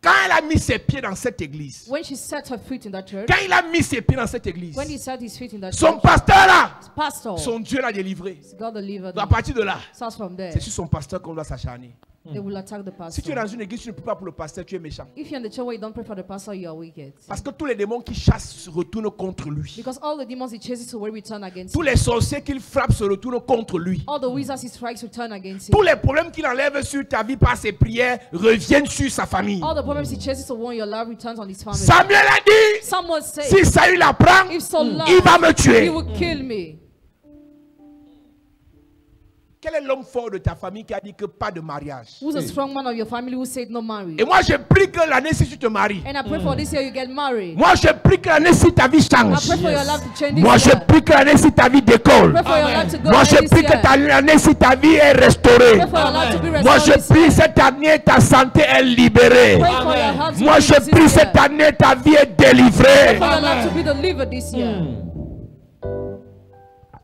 quand elle a mis ses pieds dans cette église, when she set her feet in that church, quand il a mis ses pieds dans cette église, when he set his feet in that son church, pasteur là, pastor, son Dieu l'a délivré. God delivered Donc à them. partir de là, Starts from there. c'est sur son pasteur qu'on doit s'acharner. They will attack the Si tu es dans pastor. une église, tu ne pries pas pour le pasteur, tu es méchant. If you're in the church where you don't pray for the pastor, you are wicked. Parce que tous les démons qui chassent se retournent contre lui. Because all the demons he chases away return against Tous him. les sorciers qu'il frappe se retournent contre lui. All the wizards he strikes return against Tous him. les problèmes qu'il enlève sur ta vie par ses prières reviennent sur sa famille. All the problems he chases away in your life returns on his family. Samuel a dit, Someone say, si Saül apprend, if Saul il va me loves, he tuer. will kill me. Quel est l'homme fort de ta famille qui a dit que pas de mariage? Who's a strong man of your family who said no marriage? Et moi je prie que l'année si tu te maries. And I pray for this year you get married. Moi je prie que l'année si ta vie I change. pray for your life to change this Moi je year. prie que l'année si ta vie décolle. Pray for your life to go Moi je this prie que year. l'année si ta vie est restaurée. Pray for your life to be Moi je restored this prie year. cette année ta santé est libérée. Pray for your health to Moi be je this prie year. cette année ta vie est Pray délivrée. for your life to be delivered this year.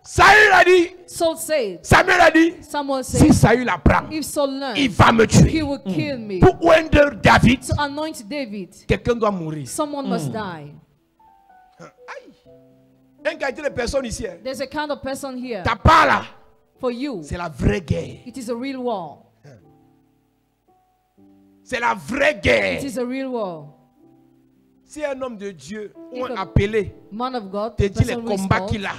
Saül a dit, Saul said, Samuel a dit, Samuel si said, Saül apprend, if Saul learns, il va me he tuer. will kill me. Pour oindre David, To anoint David, quelqu'un doit mourir. someone must die. Aïe. Un qualité de personne ici. Hein. There's a kind of person here. Ta part là, For you, c'est la vraie guerre. it is a real war. C'est la vraie guerre. It is a real war. Si un homme de Dieu ou un appelé Man of God, te dit les combats qu'il a,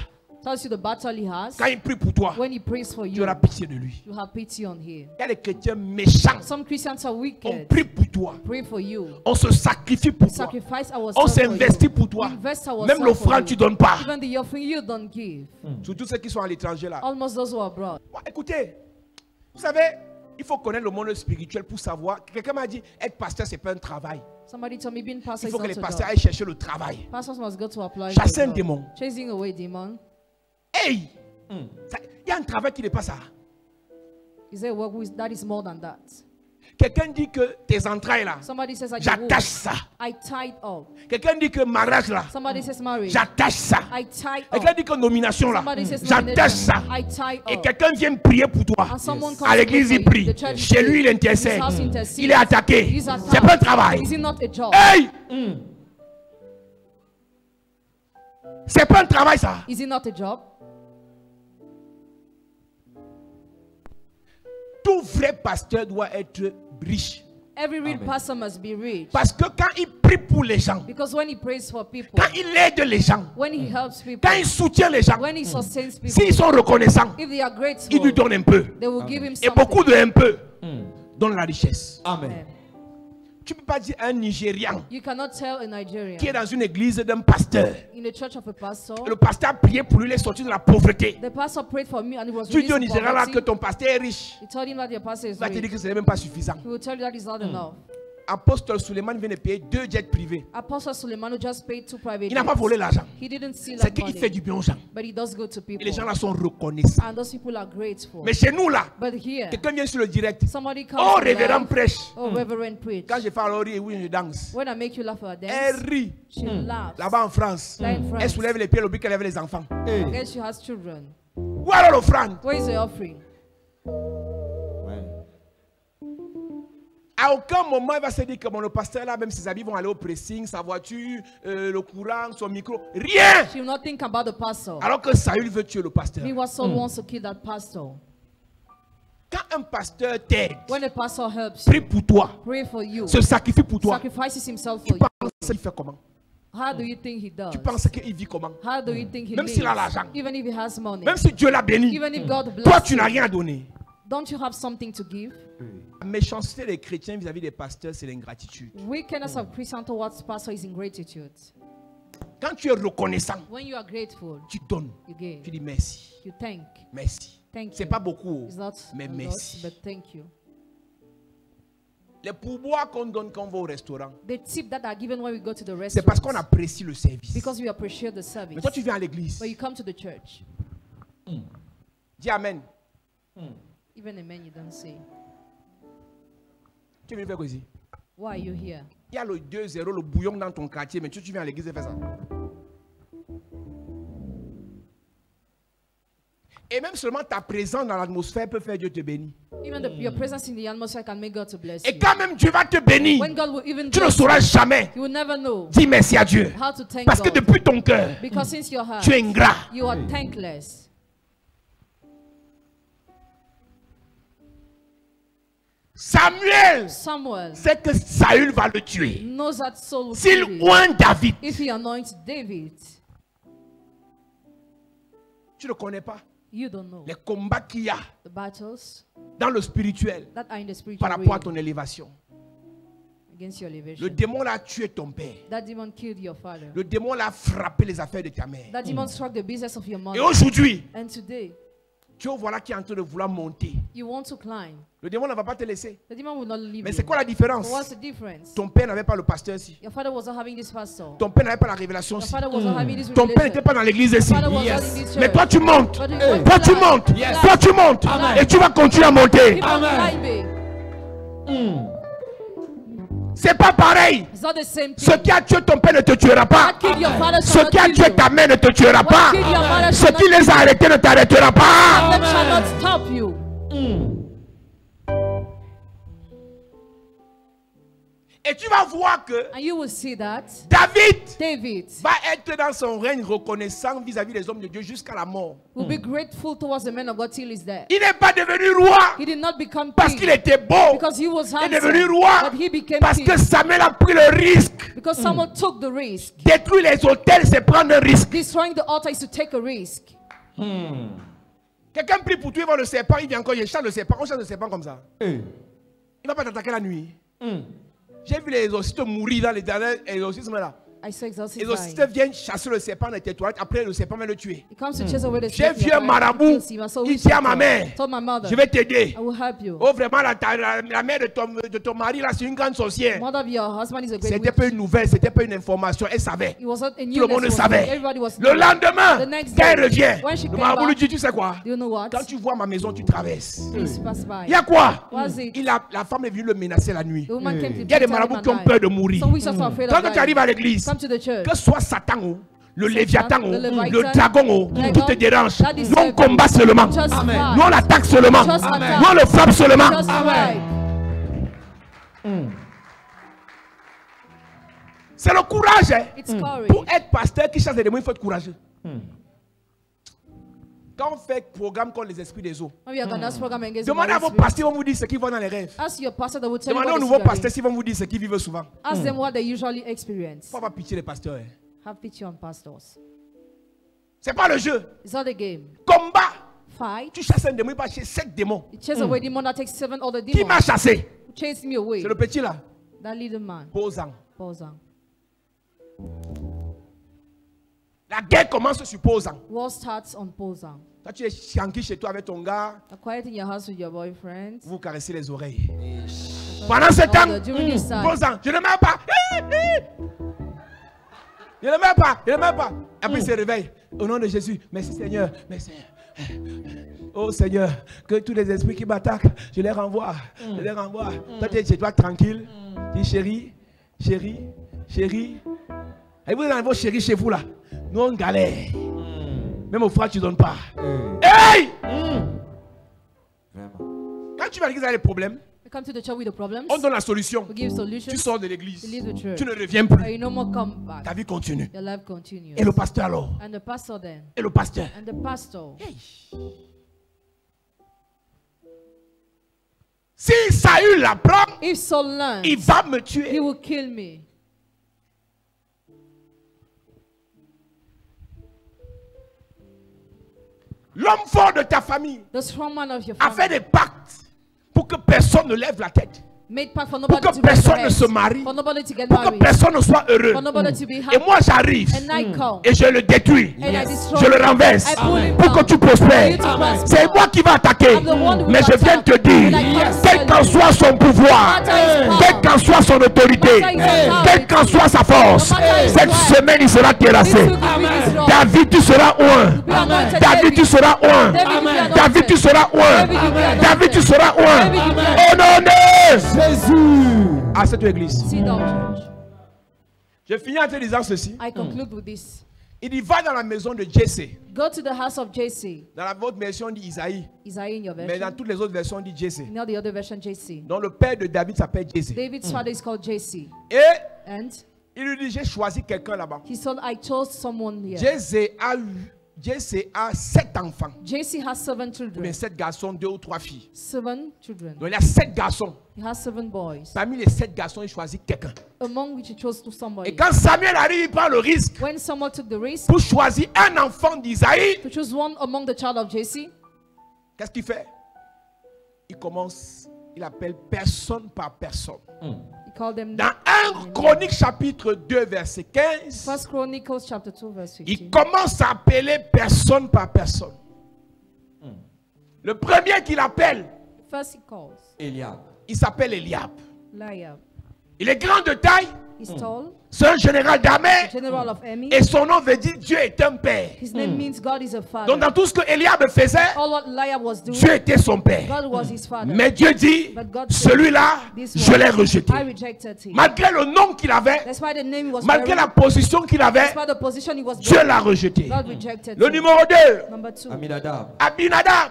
tells you the battle he has, quand il prie pour toi, when he prays for tu you, auras pitié de lui. you have pity on him. Il y a des chrétiens méchants. Some Christians are On wicked. prie pour toi. Pray for you. On se sacrifie pour toi. Sacrifice On ourselves for s'investit you. pour toi. Invest ourselves Même for l'offrande, you. tu ne donnes pas. Even the offering you don't give. Surtout ceux qui sont à l'étranger là. Almost those who are abroad. Écoutez, vous savez, il faut connaître le monde spirituel pour savoir. Quelqu'un m'a dit, être pasteur, c'est pas un travail. Somebody told me being pastor Il faut is que not les a pasteurs job. aillent chercher le travail. Pastors must go to apply Chasser for un God. démon. Chasing away demon. Hey! Il y a un travail qui n'est pas ça. Is there work that is more than that? Quelqu'un dit que tes entrailles là, Somebody says like j'attache ça. I tied up. Quelqu'un dit que mariage là, Somebody says marriage. j'attache ça. I tied Quelqu'un up. dit que nomination là, Somebody says j'attache ça. nomination. I tied Et up. quelqu'un vient prier pour toi. And someone comes À l'église, to il pray for you. prie. The church Chez lui, il prays. intercède. His house intercedes. Il est attaqué. He's attacked. C'est pas un travail. Is it not a job? Hey! C'est pas un travail ça. Is it not a job? Tout vrai pasteur doit être riche. Every real pastor must be rich. Parce que quand il prie pour les gens, Because when he prays for people, quand il aide les gens, when he helps people, quand il soutient les gens, when he sustains people, s'ils sont reconnaissants, if they are grateful, il lui donne un peu. they will give him Et something. beaucoup de un peu donnent la richesse. Amen. Tu ne peux pas dire un Nigérian You cannot tell a Nigerian qui est dans une église d'un pasteur. in the church of a pastor, Le pasteur a prié pour lui, il est sorti de la pauvreté. the pastor prayed for me and he was Tu dis au released from Nigérian là que poverty. ton pasteur est riche. He told him that your pastor is Il va te dire rich. que ce n'est même pas suffisant. He will tell you that is not enough. Apôtre Suleiman vient de payer 2 jets privés. Apostle Suleiman just paid 2 private Il n'a pas jets. volé l'argent. He didn't steal C'est that qu'il fait money, du bien aux gens. but he does good to Et people. les gens là sont reconnaissants. And those people are grateful. Mais chez nous là, But here, quelqu'un vient sur le direct. somebody comes Oh, to révérend life. prêche. Oh, Reverend preach. Quand je fais alors rire, oui, je danse. When I make you laugh or Elle dance, rit. she laughs. Là-bas en France, Là in France. elle soulève les pieds, le but qu'elle avait les enfants. Hey. I guess she has children. Où alors l'offrande? Where is the offering? Ouais. À aucun moment, il va se dire que bon, le pasteur là, même ses habits vont aller au pressing, sa voiture, le courant, son micro. Rien! She will not think about the pastor. Alors que Saül veut tuer le pasteur. Meanwhile, Saul wants to kill that pastor. Quand un pasteur t'aide, When a pastor helps prie you, pour toi, pray for you, se sacrifie pour toi, sacrifices himself tu for you, penses qu'il fait comment? how do you think he does? Tu penses qu'il vit comment? How do you think he Même lives? s'il a l'argent. Even if he has money. Même si Dieu l'a béni, Even if God toi bless tu n'as you, rien à donner. don't you have something to give? La méchanceté des chrétiens vis-à-vis des pasteurs, c'est l'ingratitude. Wickedness of Christian towards pastor is ingratitude. Quand tu es reconnaissant, When you are grateful, tu donnes. you give. Tu dis merci. You thank. Merci. Thank C'est you. pas beaucoup, It's not mais a lot, merci. but thank you. Les pourboires qu'on donne quand on va au restaurant, The tip that are given when we go to the c'est parce qu'on restaurant, apprécie le service. because we appreciate the service. Mais toi, tu viens à l'église. But you come to the church, Dis Amen. even amen you don't say. Tu viens faire quoi ici? Why are you here? Il y a le 2-0, le bouillon dans ton quartier, mais tu viens à l'église et fais ça. Et même seulement ta présence dans l'atmosphère peut faire Dieu te bénir. Even your presence in the atmosphere can make God to bless Et you. quand même Dieu va te bénir, When God will even tu ne bless sauras you, jamais you will never know dire merci à Dieu. how to thank Parce que God. depuis ton cœur, Because since your heart, tu es ingrat. you are thankless. Samuel Samuel sait que Saül va le tuer. knows that Saul will S'il kill him. oint David, If he anoints David, tu ne connais pas you don't know les combats qu'il y a the battles dans le spirituel that are in the par spiritual rapport à realm ton élévation. against your elevation. Le démon l'a tué ton père. That demon killed your father. Le démon l'a frappé les affaires de ta mère. That demon struck the business of your Et mother. aujourd'hui, And today, Dieu voilà qui est en train de vouloir monter. you want to climb. Le démon ne va pas te laisser. The demon will not leave Mais you. c'est quoi la différence? But what's the difference? Ton père n'avait pas le pasteur ici. Your father was not having this pastor. Ton père n'avait pas la révélation Your ici. father was not having this Ton père revelation. n'était pas dans l'église ici. Your father was not in this Mais church. toi tu montes. But you want Toi to tu climb. montes. Yes. Toi tu montes. Amen. Et tu vas continuer à monter. Keep on climbing. C'est pas pareil. It's not the same Ce thing. qui a tué ton père ne te tuera pas. What killed your father Ce shall qui a not tué kill ta you. mère ne te tuera pas. What killed your father Ce shall qui not les a arrêtés ne t'arrêtera pas. Them shall not stop you. Et tu vas voir que and you will see that David va être dans son règne reconnaissant vis-à-vis des hommes de Dieu jusqu'à la mort. Will be grateful towards the men of God till he's dead. Il n'est pas devenu roi He did not become parce qu'il était beau. because he was Il est handsome, devenu roi but he became parce king que Samuel a pris le risque. because someone took the risk. Détruire les autels, c'est prendre un risque. Destroying the altar is to take a risk. Quelqu'un prie pour toi, il va le serpent, il vient encore, il chasse le serpent. On chasse le serpent comme ça. Il ne va pas t'attaquer la nuit. J'ai vu les exorcistes mourir dans les derniers exorcismes là. Les exorcistes viennent chasser le serpent dans tes toilettes, après le serpent va le tuer. J'ai vu un marabout, il dit à ma mère, je vais t'aider. Oh vraiment, la mère de ton mari là, c'est une grande sorcière. C'était pas une nouvelle, c'était pas une information, elle savait. Tout le monde le savait. Le lendemain, quand elle revient, le marabout lui dit, tu sais quoi? Quand tu vois ma maison, tu traverses. Il y a quoi? La femme est venue le menacer la nuit. Il y a des marabouts qui ont peur de mourir. Quand tu arrives à l'église, que soit Satan, le Léviathan, le dragon, tout te dérange. Nous on combat seulement. Nous on attaque seulement. Nous on le frappe seulement. C'est le courage. Pour être pasteur qui chasse les démons, il faut être courageux. Quand on fait programme contre les esprits des eaux, demandez à vos pasteurs, ils vont vous dire ce qu'ils voient dans les rêves. Demandez aux nouveaux pasteurs s'ils vont vous dire ce qu'ils vivent souvent. Ask them what they usually experience. Faut pas pitié les pasteurs. Have pity on pastors. C'est pas le jeu. It's not a game. Combat. Fight. Tu chasses un démon, il va chasser 7 démons. You chase away demon that takes 7 other demons. Qui m'a chassé? Chase me away. C'est le petit là. That little man. Posant. Posant. La guerre commence sur Posant. War starts on Posant. Quand tu es tranquille chez toi avec ton gars, quiet in your house with your boyfriend, vous caressez les oreilles. Pendant ce temps, Posant, je ne m'aime pas. Je ne m'aime pas. Je ne m'aime pas. Après il se réveille. Au nom de Jésus, merci Seigneur. Merci. Oh Seigneur, que tous les esprits qui m'attaquent, je les renvoie. Je les renvoie. Toi tu es chez toi tranquille. Dis chérie, chérie, chérie. Et vous avez vos chéris chez vous là. Nous on galère. Même au frère tu ne donnes pas. Hey! Quand tu vas à l'église avec des problèmes, on donne la solution. Tu sors de l'église. Tu ne reviens plus. Ta vie continue. Et le pasteur alors? Et le pasteur? Hey. Si Saül l'apprend, il va me tuer. L'homme fort de ta famille a fait des pactes pour que personne ne lève la tête. Pour que personne ne se marie. Pour que personne ne soit heureux. Et moi j'arrive et je le détruis. Je le renverse pour que tu prospères. C'est moi qui vais attaquer. Mais je viens te dire, quel qu'en soit son pouvoir, quel qu'en soit son autorité, quel qu'en soit sa force, cette semaine il sera terrassé. David tu seras loin. David tu seras loin. David tu seras loin. David tu seras loin. Oh non, non. À cette église. Je finis en te disant ceci. Il dit va dans la maison de Jesse. Go to the house of Jesse. Dans la votre version dit Isaïe. Mais dans toutes les autres versions dit Jesse. Donc le père de David s'appelle Jesse. David's father is called Jesse. Et il lui dit j'ai choisi quelqu'un là-bas. He said I chose someone here. Jesse a 7 enfants. Jesse has 7 children. Mais 7 garçons, 2 ou 3 filles. 7 children. Donc il a 7 garçons. He has 7 boys. Parmi les 7 garçons, il choisit quelqu'un. Among which he chose somebody. Et quand Samuel arrive, il prend le risque. When Samuel took the risk pour choisir un enfant d'Isaïe. To choose one among the child of Jesse. Qu'est-ce qu'il fait? Il commence, il appelle personne par personne. Dans 1 Chronique chapitre 2 verset 15, il commence à appeler personne par personne. Le premier qu'il appelle, il s'appelle Eliab. Il est grand de taille. C'est un général d'armée. Et son nom veut dire Dieu est un père. Donc dans tout ce que Eliab faisait, Dieu était son père. Mais Dieu dit, celui-là, je l'ai rejeté. Malgré le nom qu'il avait, malgré la position qu'il avait, Dieu l'a rejeté. Le numéro 2, Abinadab.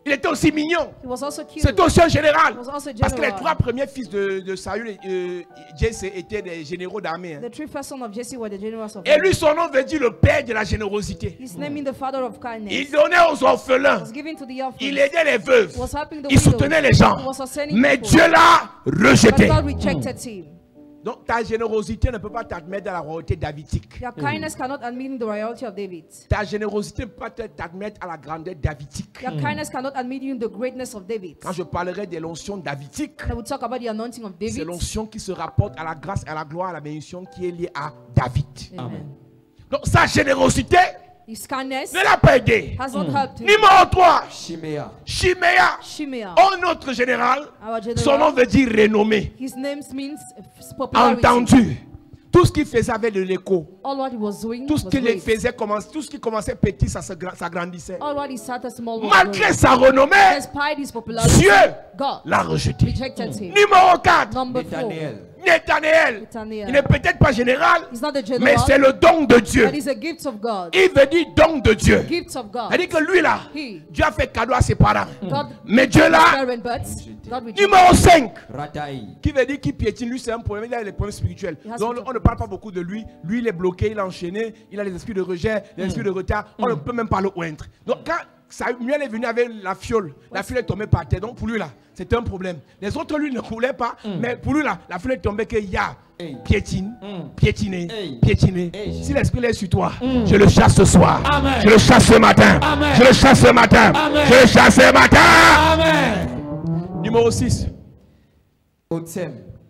Il était aussi mignon. C'était aussi un général. Parce que les 3 premiers fils de Saül et Jesse étaient des généraux d'armée. Hein. Et lui, son nom veut dire le père de la générosité. Il donnait aux orphelins. Il aidait les veuves. Il soutenait les gens. Mais Dieu l'a rejeté. Donc ta générosité ne peut pas t'admettre dans la royauté davidique. Ta générosité ne peut pas t'admettre à la grandeur davidique. Quand je parlerai de l'onction davidique, c'est l'onction qui se rapporte à la grâce, à la gloire, à la bénédiction qui est liée à David. Amen. Donc sa générosité ne l'a pas aidé. Numéro 3, Chiméa. Un autre général, son nom veut dire renommé. Entendu. Tout ce qu'il faisait avait de l'écho. Tout ce qu'il faisait, tout ce qui commençait petit, ça s'agrandissait. Malgré sa renommée, Dieu l'a rejeté. Numéro 4, Nathanaël. Il n'est peut-être pas général, mais c'est le don de Dieu. Il veut dire don de Dieu. C'est-à-dire que lui là, Dieu a fait cadeau à ses parents. Mais Dieu là, numéro 5, qui veut dire qu'il piétine. Lui c'est un problème, il a les problèmes spirituels. Donc on ne parle pas beaucoup de lui. Lui il est bloqué, il est enchaîné, il a les esprits de rejet, les esprits de retard. On ne peut même pas le oindre. Donc quand Samuel est venu avec la fiole est tombée par terre. Donc pour lui là, c'était un problème. Les autres lui ne coulaient pas, mais pour lui là, la fiole est tombée qu'il y a piétiner. Si l'esprit est sur toi, je le chasse ce soir. Amen. Je le chasse ce matin. Amen. Je le chasse ce matin. Amen. Je le chasse ce matin. Amen. Numéro 6.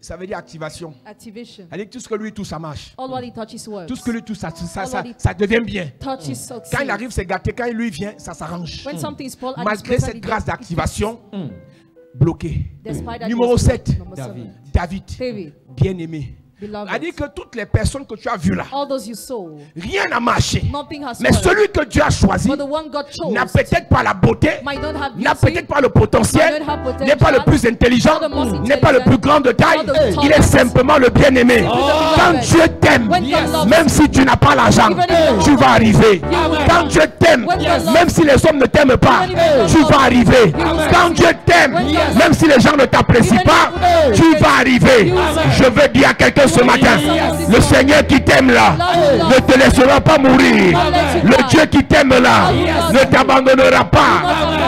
Ça veut dire activation. C'est-à-dire que tout ce que lui touche, ça marche. Tout ce que lui touche, ça devient bien. Quand il arrive, c'est gâté. Quand il lui vient, ça s'arrange. Malgré cette grâce d'activation, bloqué. Numéro 7. David. Bien-aimé. C'est-à-dire que toutes les personnes que tu as vues là, rien n'a marché. Mais celui que Dieu a choisi n'a peut-être pas la beauté, n'a peut-être pas le potentiel, n'est pas le plus intelligent, n'est pas le plus grand de taille. Il est simplement le bien-aimé. Quand Dieu t'aime, même si tu n'as pas l'argent, tu vas arriver. Quand Dieu t'aime, même si les hommes ne t'aiment pas, tu vas arriver. Quand Dieu t'aime, même si les gens ne t'apprécient pas, tu vas arriver. Je veux dire à quelqu'un ce matin, le Seigneur qui t'aime là ne te laissera pas mourir. Le Dieu qui t'aime là ne t'abandonnera pas.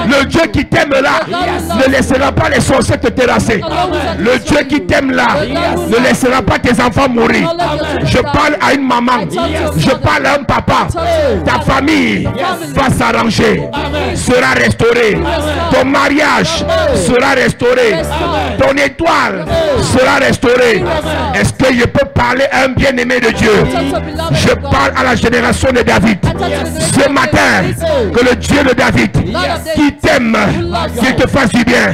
Le Dieu qui t'aime là ne laissera pas les sorciers te terrasser. Le Dieu qui t'aime là ne laissera pas tes enfants mourir. Je parle à une maman, je parle à un papa. Ta famille va s'arranger, sera restaurée. Ton mariage sera restauré. Ton étoile sera restaurée. Est-ce que je peux parler à un bien-aimé de Dieu? Je parle à la génération de David. Ce matin, que le Dieu de David qui t'aime, qu'il te fasse du bien,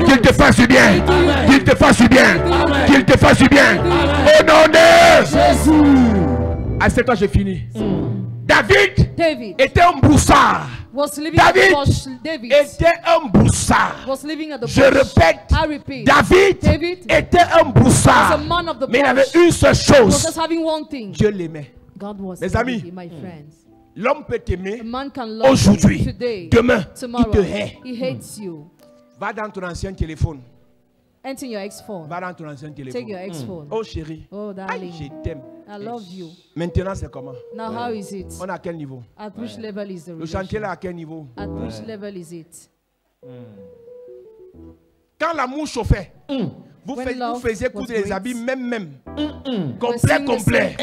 qu'il te fasse du bien, qu'il te fasse du bien, qu'il te fasse du bien. Au nom de Jésus. À cette heure, j'ai fini. David était un broussard. David était un broussard. Je répète, David était un broussard. Mais il avait une seule chose. Dieu l'aimait. Mes amis, l'homme peut t'aimer aujourd'hui, demain, il te hait. Va dans ton ancien téléphone. Enter your ex-phone. Va dans ton ancien téléphone. Take your ex-phone. Oh chérie. Oh darling. Je t'aime. I love you. Maintenant c'est comment? Now how is it? On est à quel niveau? At which level is the Le chantier là à quel niveau? At which level is it? Quand l'amour chauffait, vous faisiez coudre les habits même. Complet.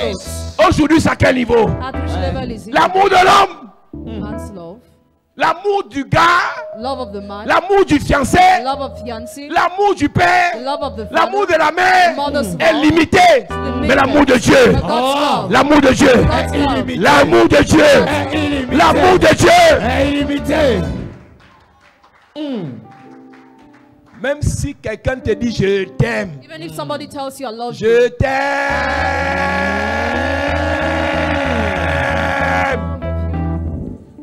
Aujourd'hui c'est à quel niveau? At which level is it? L'amour de l'homme. Man's love. L'amour du gars, l'amour du fiancé, l'amour du père, l'amour de la mère est limité. Mais l'amour de Dieu, l'amour de Dieu, l'amour de Dieu, l'amour de Dieu est illimité. Même si quelqu'un te dit je t'aime, je t'aime.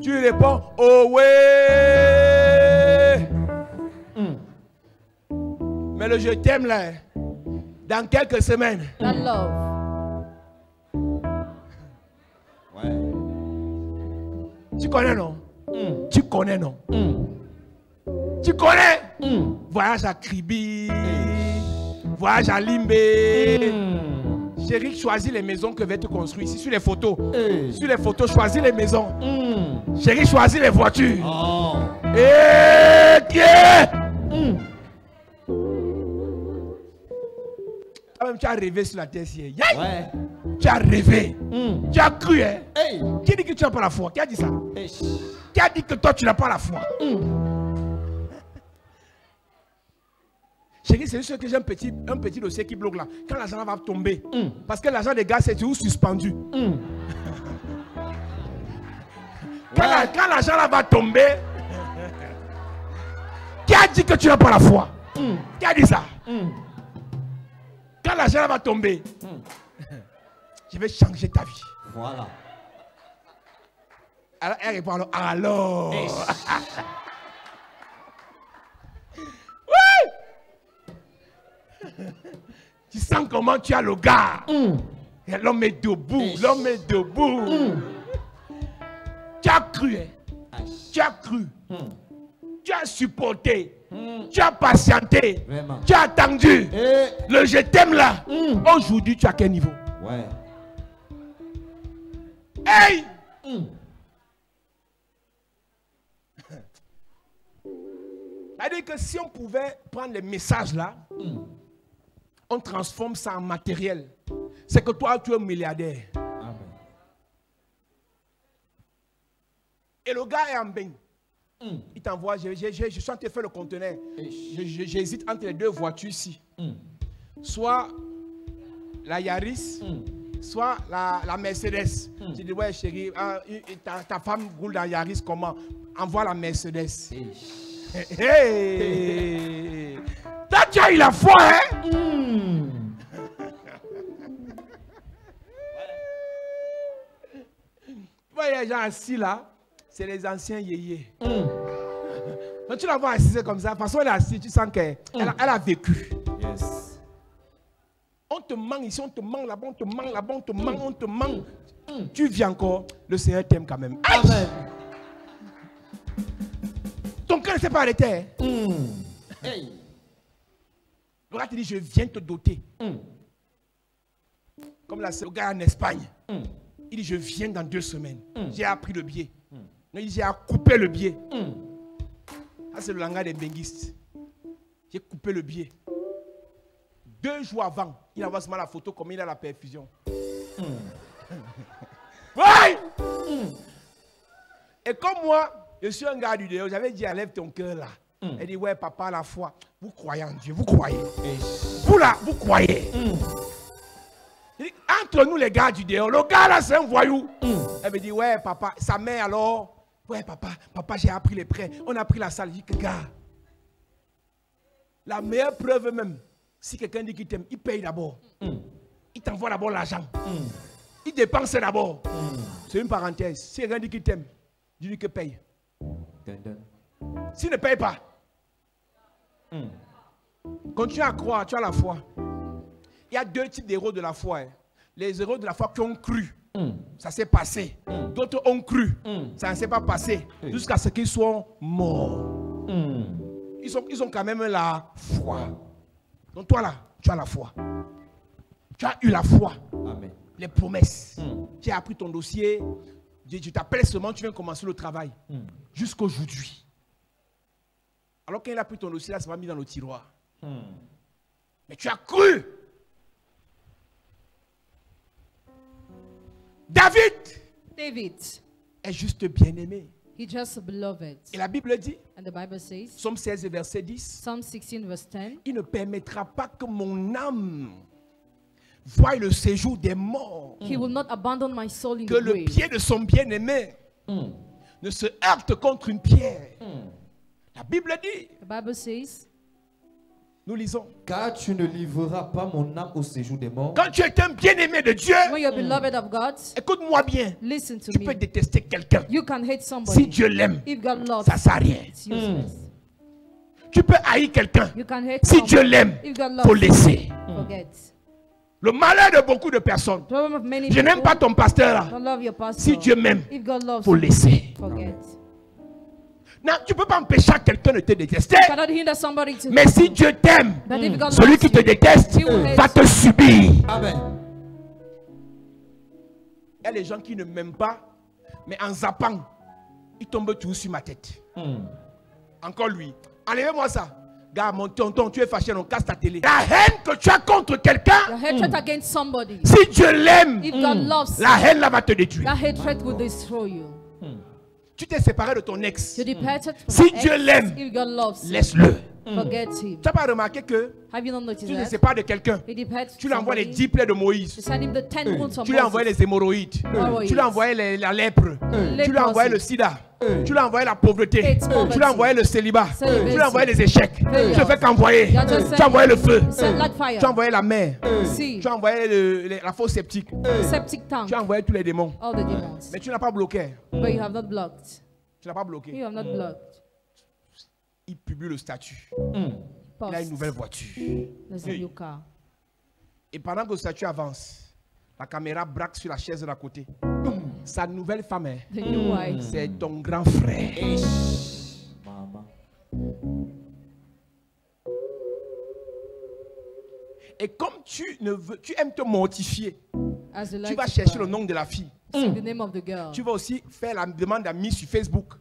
Tu réponds, oh ouais. Mais le je t'aime là, dans quelques semaines. That love. Ouais. Tu connais non? Tu connais non? Tu connais? Voyage à Kribi, voyage à Limbe. Chérie, choisis les maisons que je vais te construire. Ici, sur les photos. Sur les photos, choisis les maisons. Chérie, choisis les voitures. Tu as rêvé sur la terre. Ouais. Tu as rêvé. Tu as cru. Hein? Qui dit que tu n'as pas la foi? Qui a dit ça? Qui a dit que toi, tu n'as pas la foi? Chérie, c'est juste que j'ai un petit dossier qui bloque là. Quand l'argent va tomber, parce que l'argent des gars, c'est toujours suspendu. Quand l'argent là va tomber, qui a dit que tu n'as pas la foi? Qui a dit ça? Quand l'argent là va tomber, je vais changer ta vie. Voilà. Alors, elle répond alors. Tu sens comment tu as le gars. L'homme est debout. L'homme est debout. Tu as cru. Hein? Tu as cru. Tu as supporté. Tu as patienté. Vraiment. Tu as attendu. Le je t'aime là. Aujourd'hui, tu as quel niveau? Ouais. Hey! C'est-à-dire que si on pouvait prendre les messages là, on transforme ça en matériel. C'est que toi, tu es milliardaire. Amen. Et le gars est en bain. Il t'envoie, je suis en train de faire le conteneur. J'hésite entre les deux voitures ici. Soit la Yaris, soit la Mercedes. Je dis, ouais chérie, ta femme roule dans Yaris comment? Envoie la Mercedes. Hey. Toi, tu as eu la foi, hein? Tu vois, les gens assis là, c'est les anciens yéyés. Donc tu la vois assise comme ça, de toute façon elle est assise, tu sens qu'elle a vécu. Yes. On te manque ici, on te manque là-bas, on te manque là-bas, on te manque, on te manque. Tu viens encore, le Seigneur t'aime quand même. Amen. Ton cœur ne s'est pas arrêté. Hey. Le gars te dit, je viens te doter. Comme le gars en Espagne. Il dit, je viens dans 2 semaines. J'ai appris le billet. Il dit, j'ai coupé le billet. Ça, c'est le langage des benguistes. J'ai coupé le billet. 2 jours avant, il envoie seulement la photo comme il a la perfusion. Ouais! Et comme moi, je suis un gars du dehors, j'avais dit, enlève ton cœur là. Elle dit, ouais, papa, la foi. Vous croyez en Dieu, vous croyez. Vous là, vous croyez. Entre nous, les gars du dehors, le gars là, c'est un voyou. Elle me dit, ouais, papa, sa mère alors. Ouais, papa, j'ai appris les prêts. On a pris la salle. Je dis, gars, la meilleure preuve même, si quelqu'un dit qu'il t'aime, il paye d'abord. Il t'envoie d'abord l'argent. Il dépense d'abord. C'est une parenthèse. Si quelqu'un dit qu'il t'aime, dis-lui que paye. S'il ne paye pas, continue à croire, tu as la foi. Il y a 2 types d'héros de la foi. Les héros de la foi qui ont cru, ça s'est passé. D'autres ont cru, ça ne s'est pas passé. Jusqu'à ce qu'ils soient morts. Ils ont quand même la foi. Donc toi là, tu as la foi. Tu as eu la foi. Amen. Les promesses. Tu as appris ton dossier. Tu t'appelles seulement, tu viens commencer le travail. Jusqu'aujourd'hui. Alors quand il a pris ton dossier, là, ça va mis dans le tiroir. Mais tu as cru. David est juste bien-aimé. He just beloved. Et la Bible dit, and the Bible says, Psaume 16, verset 10, Psalm 16, verse 10, il ne permettra pas que mon âme voie le séjour des morts. He will not abandon my soul in que the le grave. Pied de son bien-aimé ne se heurte contre une pierre. La Bible dit, The Bible says, nous lisons, car tu ne livreras pas mon âme au séjour des morts. Quand tu es un bien-aimé de Dieu, when you're beloved of God, écoute-moi bien, listen to tu me. peux détester quelqu'un. You can hate somebody. Si Dieu l'aime, If God loves, ça ne sert à rien. it's useless. Tu peux haïr quelqu'un. You can hate Si somebody. Dieu l'aime, If God il faut loves, laisser. forget. Le malheur de beaucoup de personnes. Problem of many Je n'aime people, pas ton pasteur là. don't love your pastor. Si Dieu m'aime, If God il loves faut you, laisser. forget. Non, tu ne peux pas empêcher quelqu'un de te détester. Mais si Dieu t'aime, celui qui te déteste va te subir. Amen. Il y a des gens qui ne m'aiment pas, mais en zappant, ils tombent tout sur ma tête. Encore lui. Enlevez-moi ça. Gars, mon tonton, tu es fâché, on casse ta télé. La haine que tu as contre quelqu'un, si Dieu l'aime, la haine là va te détruire. Tu t'es séparé de ton ex. Si Dieu l'aime, laisse-le. Tu n'as pas remarqué que tu ne sais pas de quelqu'un. Tu lui envoies les 10 plaies de Moïse. Tu lui envoies les hémorroïdes. Tu lui envoies la lèpre. Tu lui envoies le sida. Tu lui envoies la pauvreté. Tu lui envoies le célibat. Tu lui envoies les échecs. Tu ne fais qu'envoyer. Tu as envoyé le feu. Tu as envoyé la mer. Tu as envoyé la fausse sceptique. Tu as envoyé tous les démons. Mais tu n'as pas bloqué. Tu n'as pas bloqué. Il publie le statut. Il a une nouvelle voiture. Et pendant que le statut avance, la caméra braque sur la chaise de la côté. Sa nouvelle femme, c'est ton grand frère. Et comme tu aimes te mortifier, tu vas chercher le nom de la fille. Tu vas aussi faire la demande d'amis sur Facebook.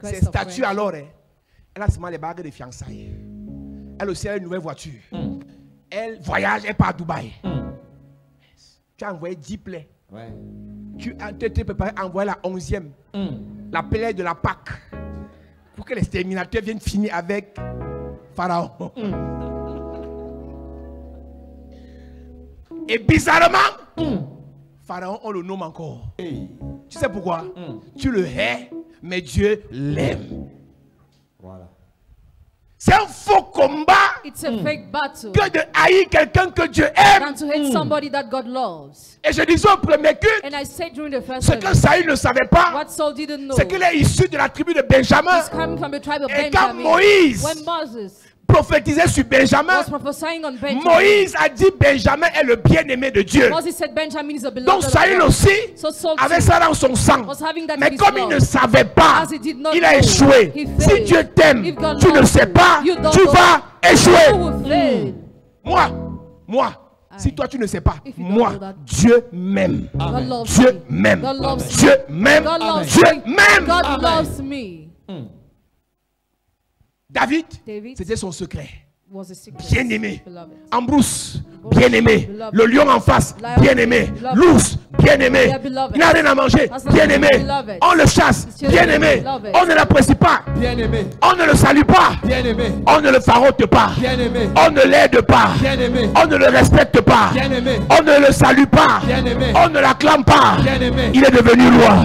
Ces statuts alors, elle a seulement les bagues de fiançailles. Elle aussi a une nouvelle voiture. Elle voyage, elle part à Dubaï. Tu as envoyé 10 plaies. Tu t'es préparé à envoyer la 11e. La plaie de la Pâque. Pour que l'exterminateur vienne finir avec Pharaon. Et bizarrement, Pharaon, on le nomme encore. Tu sais pourquoi? Tu le hais, mais Dieu l'aime. Voilà. C'est un faux combat que de haïr quelqu'un que Dieu aime. Et je disais au premier culte, ce que Saül ne savait pas, c'est qu'il est issu de la tribu de Benjamin. Et quand Moïse prophétisait sur Benjamin, Moïse a dit Benjamin est le bien-aimé de Dieu. Donc Saül aussi avait ça dans son sang. Mais comme il ne savait pas, il a échoué. Si Dieu t'aime, tu ne sais pas, tu vas échouer. Moi, si toi tu ne sais pas, moi, Dieu m'aime. Dieu m'aime. Dieu m'aime. Dieu m'aime. David, c'était son secret. Bien-aimé. Ambrose, bien-aimé. Le lion en face, bien-aimé. L'ours, bien-aimé. Il n'a rien à manger, bien-aimé. On le chasse, bien-aimé. On ne l'apprécie pas, bien-aimé. On ne le salue pas, bien-aimé. On ne le farote pas, bien-aimé. On ne l'aide pas, bien-aimé. On ne le respecte pas, bien-aimé. On ne le salue pas, bien-aimé. On ne l'acclame pas, bien-aimé. Il est devenu roi.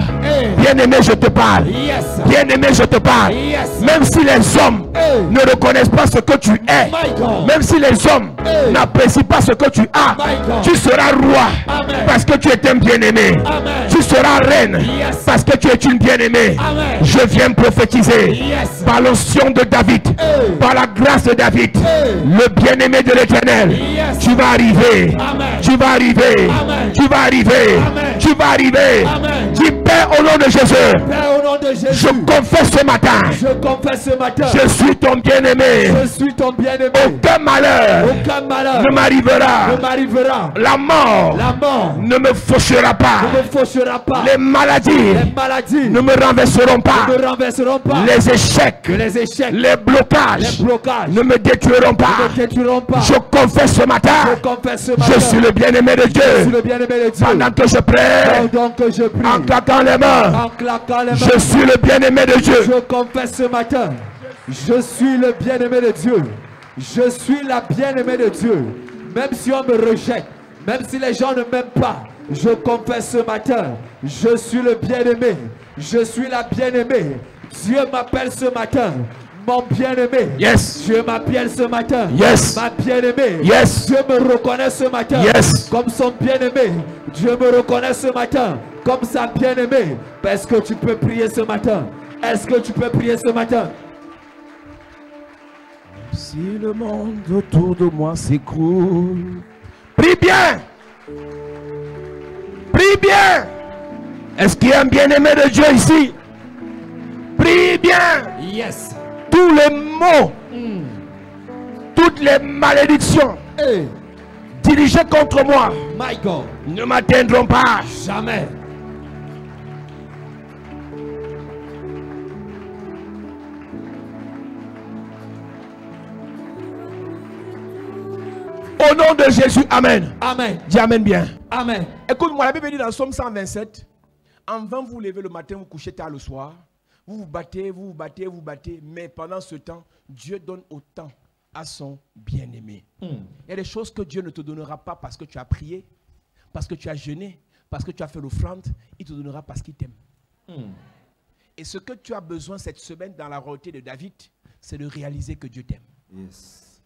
Bien-aimé, je te parle. Bien-aimé, je te parle. Même si les hommes ne reconnaissent pas ce que tu es, même si les hommes n'apprécient pas ce que tu as, tu seras roi. Amen. Parce que tu es un bien-aimé. Tu seras reine. Parce que tu es une bien-aimée. Je viens prophétiser par l'onction de David, par la grâce de David, le bien-aimé de l'Éternel. Tu vas arriver. Tu vas arriver. Tu vas arriver. Tu vas arriver. Dis Père au nom de Jésus. Je confesse ce matin. Je suis ton bien-aimé. Aucun malheur ne m'arrivera. La mort ne me fauchera pas. Les maladies ne me renverseront pas. Les échecs, les blocages ne me détruiront pas. Je confesse ce matin, je suis le bien-aimé de Dieu. Pendant que je prie, en claquant les mains, je suis le bien-aimé de Dieu. Je confesse ce matin, je suis le bien-aimé de Dieu. Je suis la bien-aimée de Dieu. Même si on me rejette, même si les gens ne m'aiment pas, je confesse ce matin, je suis le bien-aimé. Je suis la bien-aimée. Dieu m'appelle ce matin mon bien-aimé. Yes. Dieu m'appelle ce matin. Yes. Ma bien-aimée. Yes. Dieu me reconnaît ce matin. Yes. Comme son bien-aimé. Dieu me reconnaît ce matin comme sa bien-aimée. Est-ce que tu peux prier ce matin? Est-ce que tu peux prier ce matin? Si le monde autour de moi s'écroule, prie bien. Prie bien. Est-ce qu'il y a un bien-aimé de Dieu ici? Prie bien. Yes. Tous les maux, toutes les malédictions dirigées contre moi, My God, ne m'atteindront pas. jamais. Au nom de Jésus, amen. Amen. Dis amen bien. Amen. Écoute-moi, la Bible dit dans Somme 127, en vain vous vous levez le matin, vous couchez tard le soir, vous vous battez, vous vous battez, vous vous battez, mais pendant ce temps, Dieu donne autant à son bien-aimé. Il y a des choses que Dieu ne te donnera pas parce que tu as prié, parce que tu as jeûné, parce que tu as fait l'offrande, il te donnera parce qu'il t'aime. Et ce que tu as besoin cette semaine dans la royauté de David, c'est de réaliser que Dieu t'aime. Yes.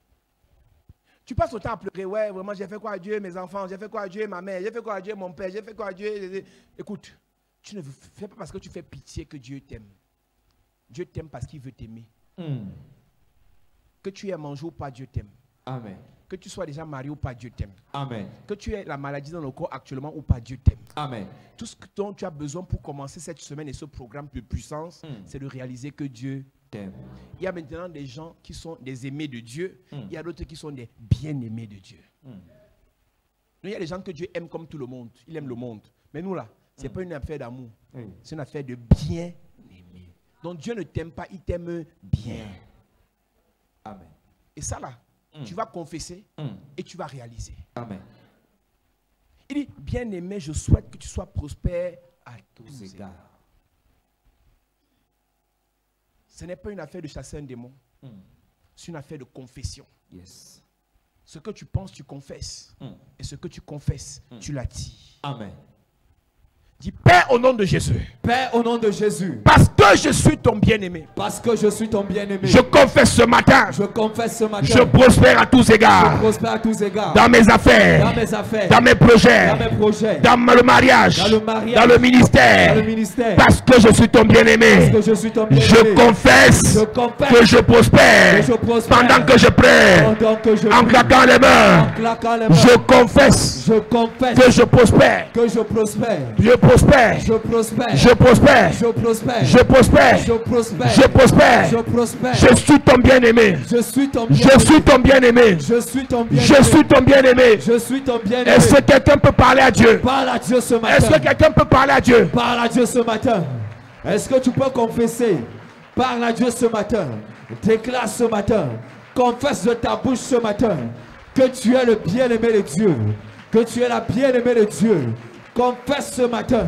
Tu passes ton temps à pleurer, ouais, vraiment, j'ai fait quoi à Dieu, mes enfants, j'ai fait quoi à Dieu, ma mère, j'ai fait quoi à Dieu, mon père, j'ai fait quoi à Dieu. Écoute, tu ne fais pas parce que tu fais pitié que Dieu t'aime. Dieu t'aime parce qu'il veut t'aimer. Que tu aies mangé ou pas, Dieu t'aime. Amen. Que tu sois déjà marié ou pas, Dieu t'aime. Amen. Que tu aies la maladie dans le corps actuellement ou pas, Dieu t'aime. Amen. Tout ce dont tu as besoin pour commencer cette semaine et ce programme de puissance, c'est de réaliser que Dieu t'aime. Il y a maintenant des gens qui sont des aimés de Dieu. Il y a d'autres qui sont des bien-aimés de Dieu. Il y a des gens que Dieu aime comme tout le monde. Il aime le monde. Mais nous là, ce n'est pas une affaire d'amour. C'est une affaire de bien-aimé. Donc Dieu ne t'aime pas, il t'aime bien. Amen. Et ça là, tu vas confesser et tu vas réaliser. Amen. Il dit, bien-aimé, je souhaite que tu sois prospère à tous égards. Ce n'est pas une affaire de chasser un démon. C'est une affaire de confession. Yes. Ce que tu penses, tu confesses. Et ce que tu confesses, tu l'attires. Amen. Dis, Père, au nom de Jésus. Père, au nom de Jésus. Parce que je suis ton bien-aimé. Parce que je suis ton bien-aimé. Je confesse ce matin. Je confesse ce matin. Je prospère à tous égards. Je prospère à tous égards. Dans mes affaires. Dans mes affaires. Dans mes projets. Dans mes projets. Dans le mariage. Dans le mariage. Dans le ministère. Dans le ministère. Parce que je suis ton bien-aimé. Parce que je suis ton bien-aimé. Je confesse que je prospère. Pendant que je prie. En claquant les mains. Je confesse que je prospère. Que je prospère. Je prospère. Je prospère. Je prospère. Je prospère. Je prospère. Je prospère. Je prospère. Je prospère. Je suis ton bien-aimé. Je suis ton bien-aimé. Je suis ton bien-aimé. Je suis ton bien-aimé. Je suis ton bien-aimé. Je suis ton bien-aimé. Est-ce que quelqu'un peut parler à Dieu? Parle à Dieu ce matin. Est-ce que quelqu'un peut parler à Dieu? Parle à Dieu ce matin. Est-ce que tu peux confesser? Parle à Dieu ce matin. Déclare ce matin. Confesse de ta bouche ce matin que tu es le bien-aimé de Dieu. Que tu es la bien-aimée de Dieu. Confesse ce matin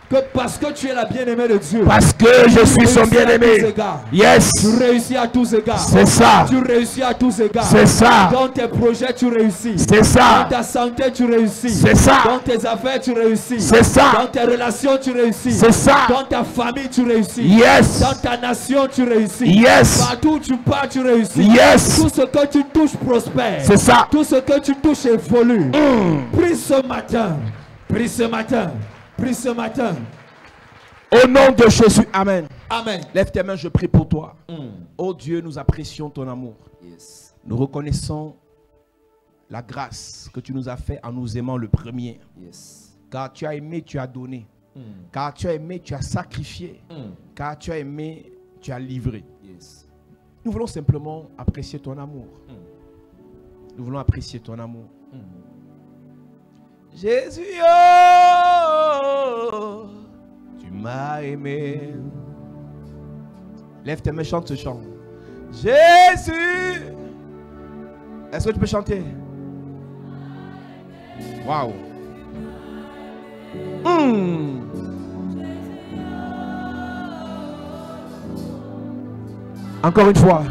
que parce que tu es la bien-aimée de Dieu. Parce que je suis son bien-aimé. Yes. Tu réussis à tous égards. C'est ça. Tu réussis à tous égards. C'est ça. Dans tes projets, tu réussis. C'est ça. Dans ta santé, tu réussis. C'est ça. Dans tes affaires, tu réussis. C'est ça. Dans tes relations, tu réussis. C'est ça. Dans ta famille, tu réussis. Yes. Dans ta nation, tu réussis. Yes. Partout où tu pars, tu réussis. Yes. Tout ce que tu touches prospère. C'est ça. Tout ce que tu touches évolue. Prie ce matin. Prie ce matin. Prie ce matin. Au nom de Jésus, amen. Amen. Lève tes mains, je prie pour toi. Oh Dieu, nous apprécions ton amour. Yes. Nous reconnaissons la grâce que tu nous as fait en nous aimant le premier. Yes. Car tu as aimé, tu as donné. Car tu as aimé, tu as sacrifié. Car tu as aimé, tu as livré. Yes. Nous voulons simplement apprécier ton amour. Nous voulons apprécier ton amour. Jésus, oh, tu m'as aimé. Lève tes mains, chante ce chant. Jésus. Est-ce que tu peux chanter? Waouh. Encore une fois.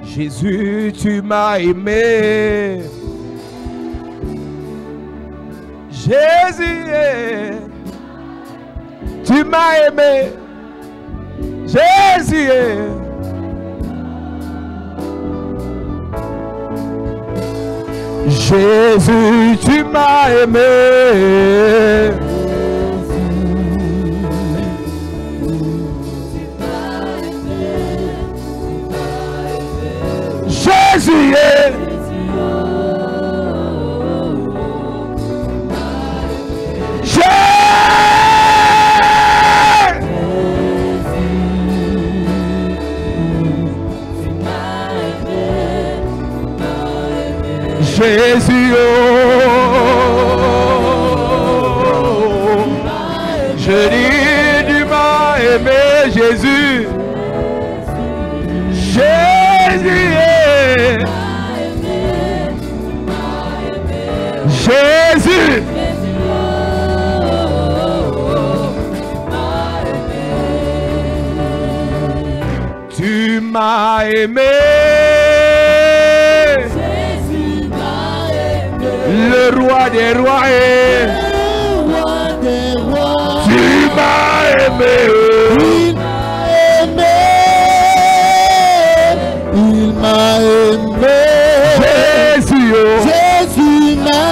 Jésus, tu m'as aimé. Jésus, tu m'as aimé. Jésus, Jésus, tu m'as aimé. Jésus, Jésus, oh, je dis, tu m'as aimé, Jésus. Jésus, Jésus. Tu m'as aimé. Jésus m'a aimé. Le roi des rois et Le roi des rois. tu m'as aimé. Il m'a aimé. Jésus, oh. Jésus m'a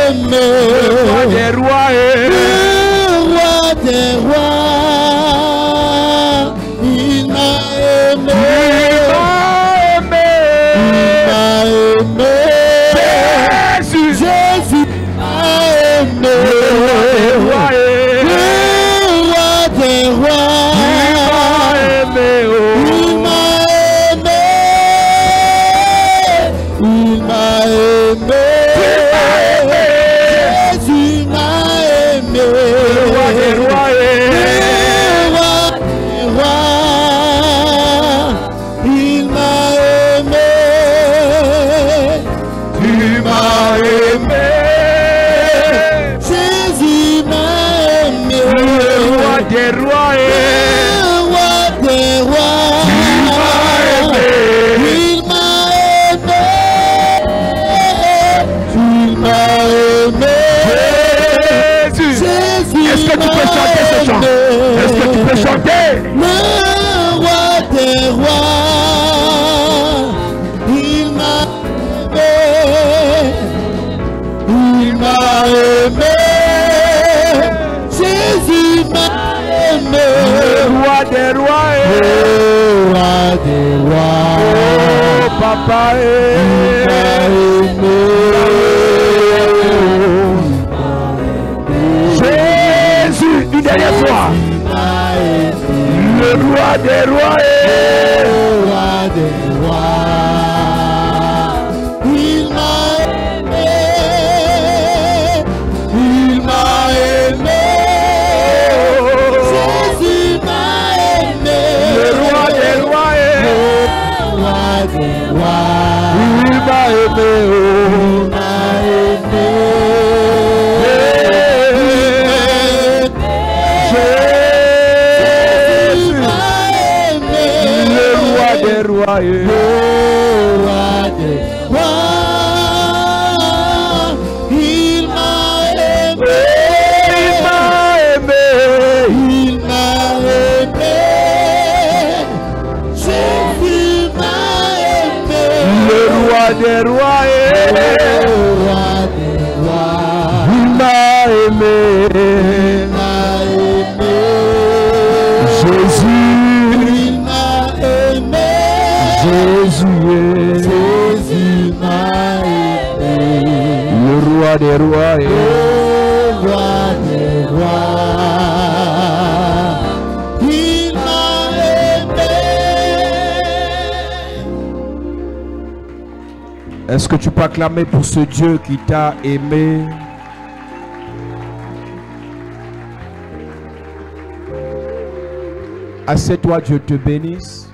aimé. Le roi des rois et Le roi des rois. Il m'a aimé. Jésus, Jésus m'a aimé. le roi des rois. Il m'a aimé. Il m'a aimé. Jésus m'a aimé. le roi des rois Le roi des rois. Il m'a aimé. tu m'as aimé. Jésus m'a aimé. Le roi des rois et Le roi des rois. Il m'a aimé. Il m'a aimé. Jésus. Jésus Est-ce que tu peux chanter ce chant? Est-ce que tu peux chanter? Le roi des rois. Il m'a aimé. Il m'a aimé. Jésus m'a aimé. Le roi des rois et Le roi des rois. oh, papa Il m'a aimé. Jésus, une dernière fois. Il m'a aimé. Le roi des rois et Le roi des rois. Il m'a aimé. Il m'a aimé. Jésus m'a aimé. le roi des rois et Le roi des rois. il m'a aimé. Il m'a aimé. Jésus, m'a aimé. le roi des rois et Le roi des rois. Il m'a aimé. il m'a aimé. Il m'a aimé. Jésus m'a aimé. Le roi des rois et Le roi des rois. il m'a aimé. Il m'a aimé. Jésus, Il m'a aimé. Jésus Jésus m'a aimé. le roi des rois et Le roi des rois. Il m'a aimé. est-ce que tu peux acclamer pour ce Dieu qui t'a aimé? Assieds-toi, Dieu te bénisse.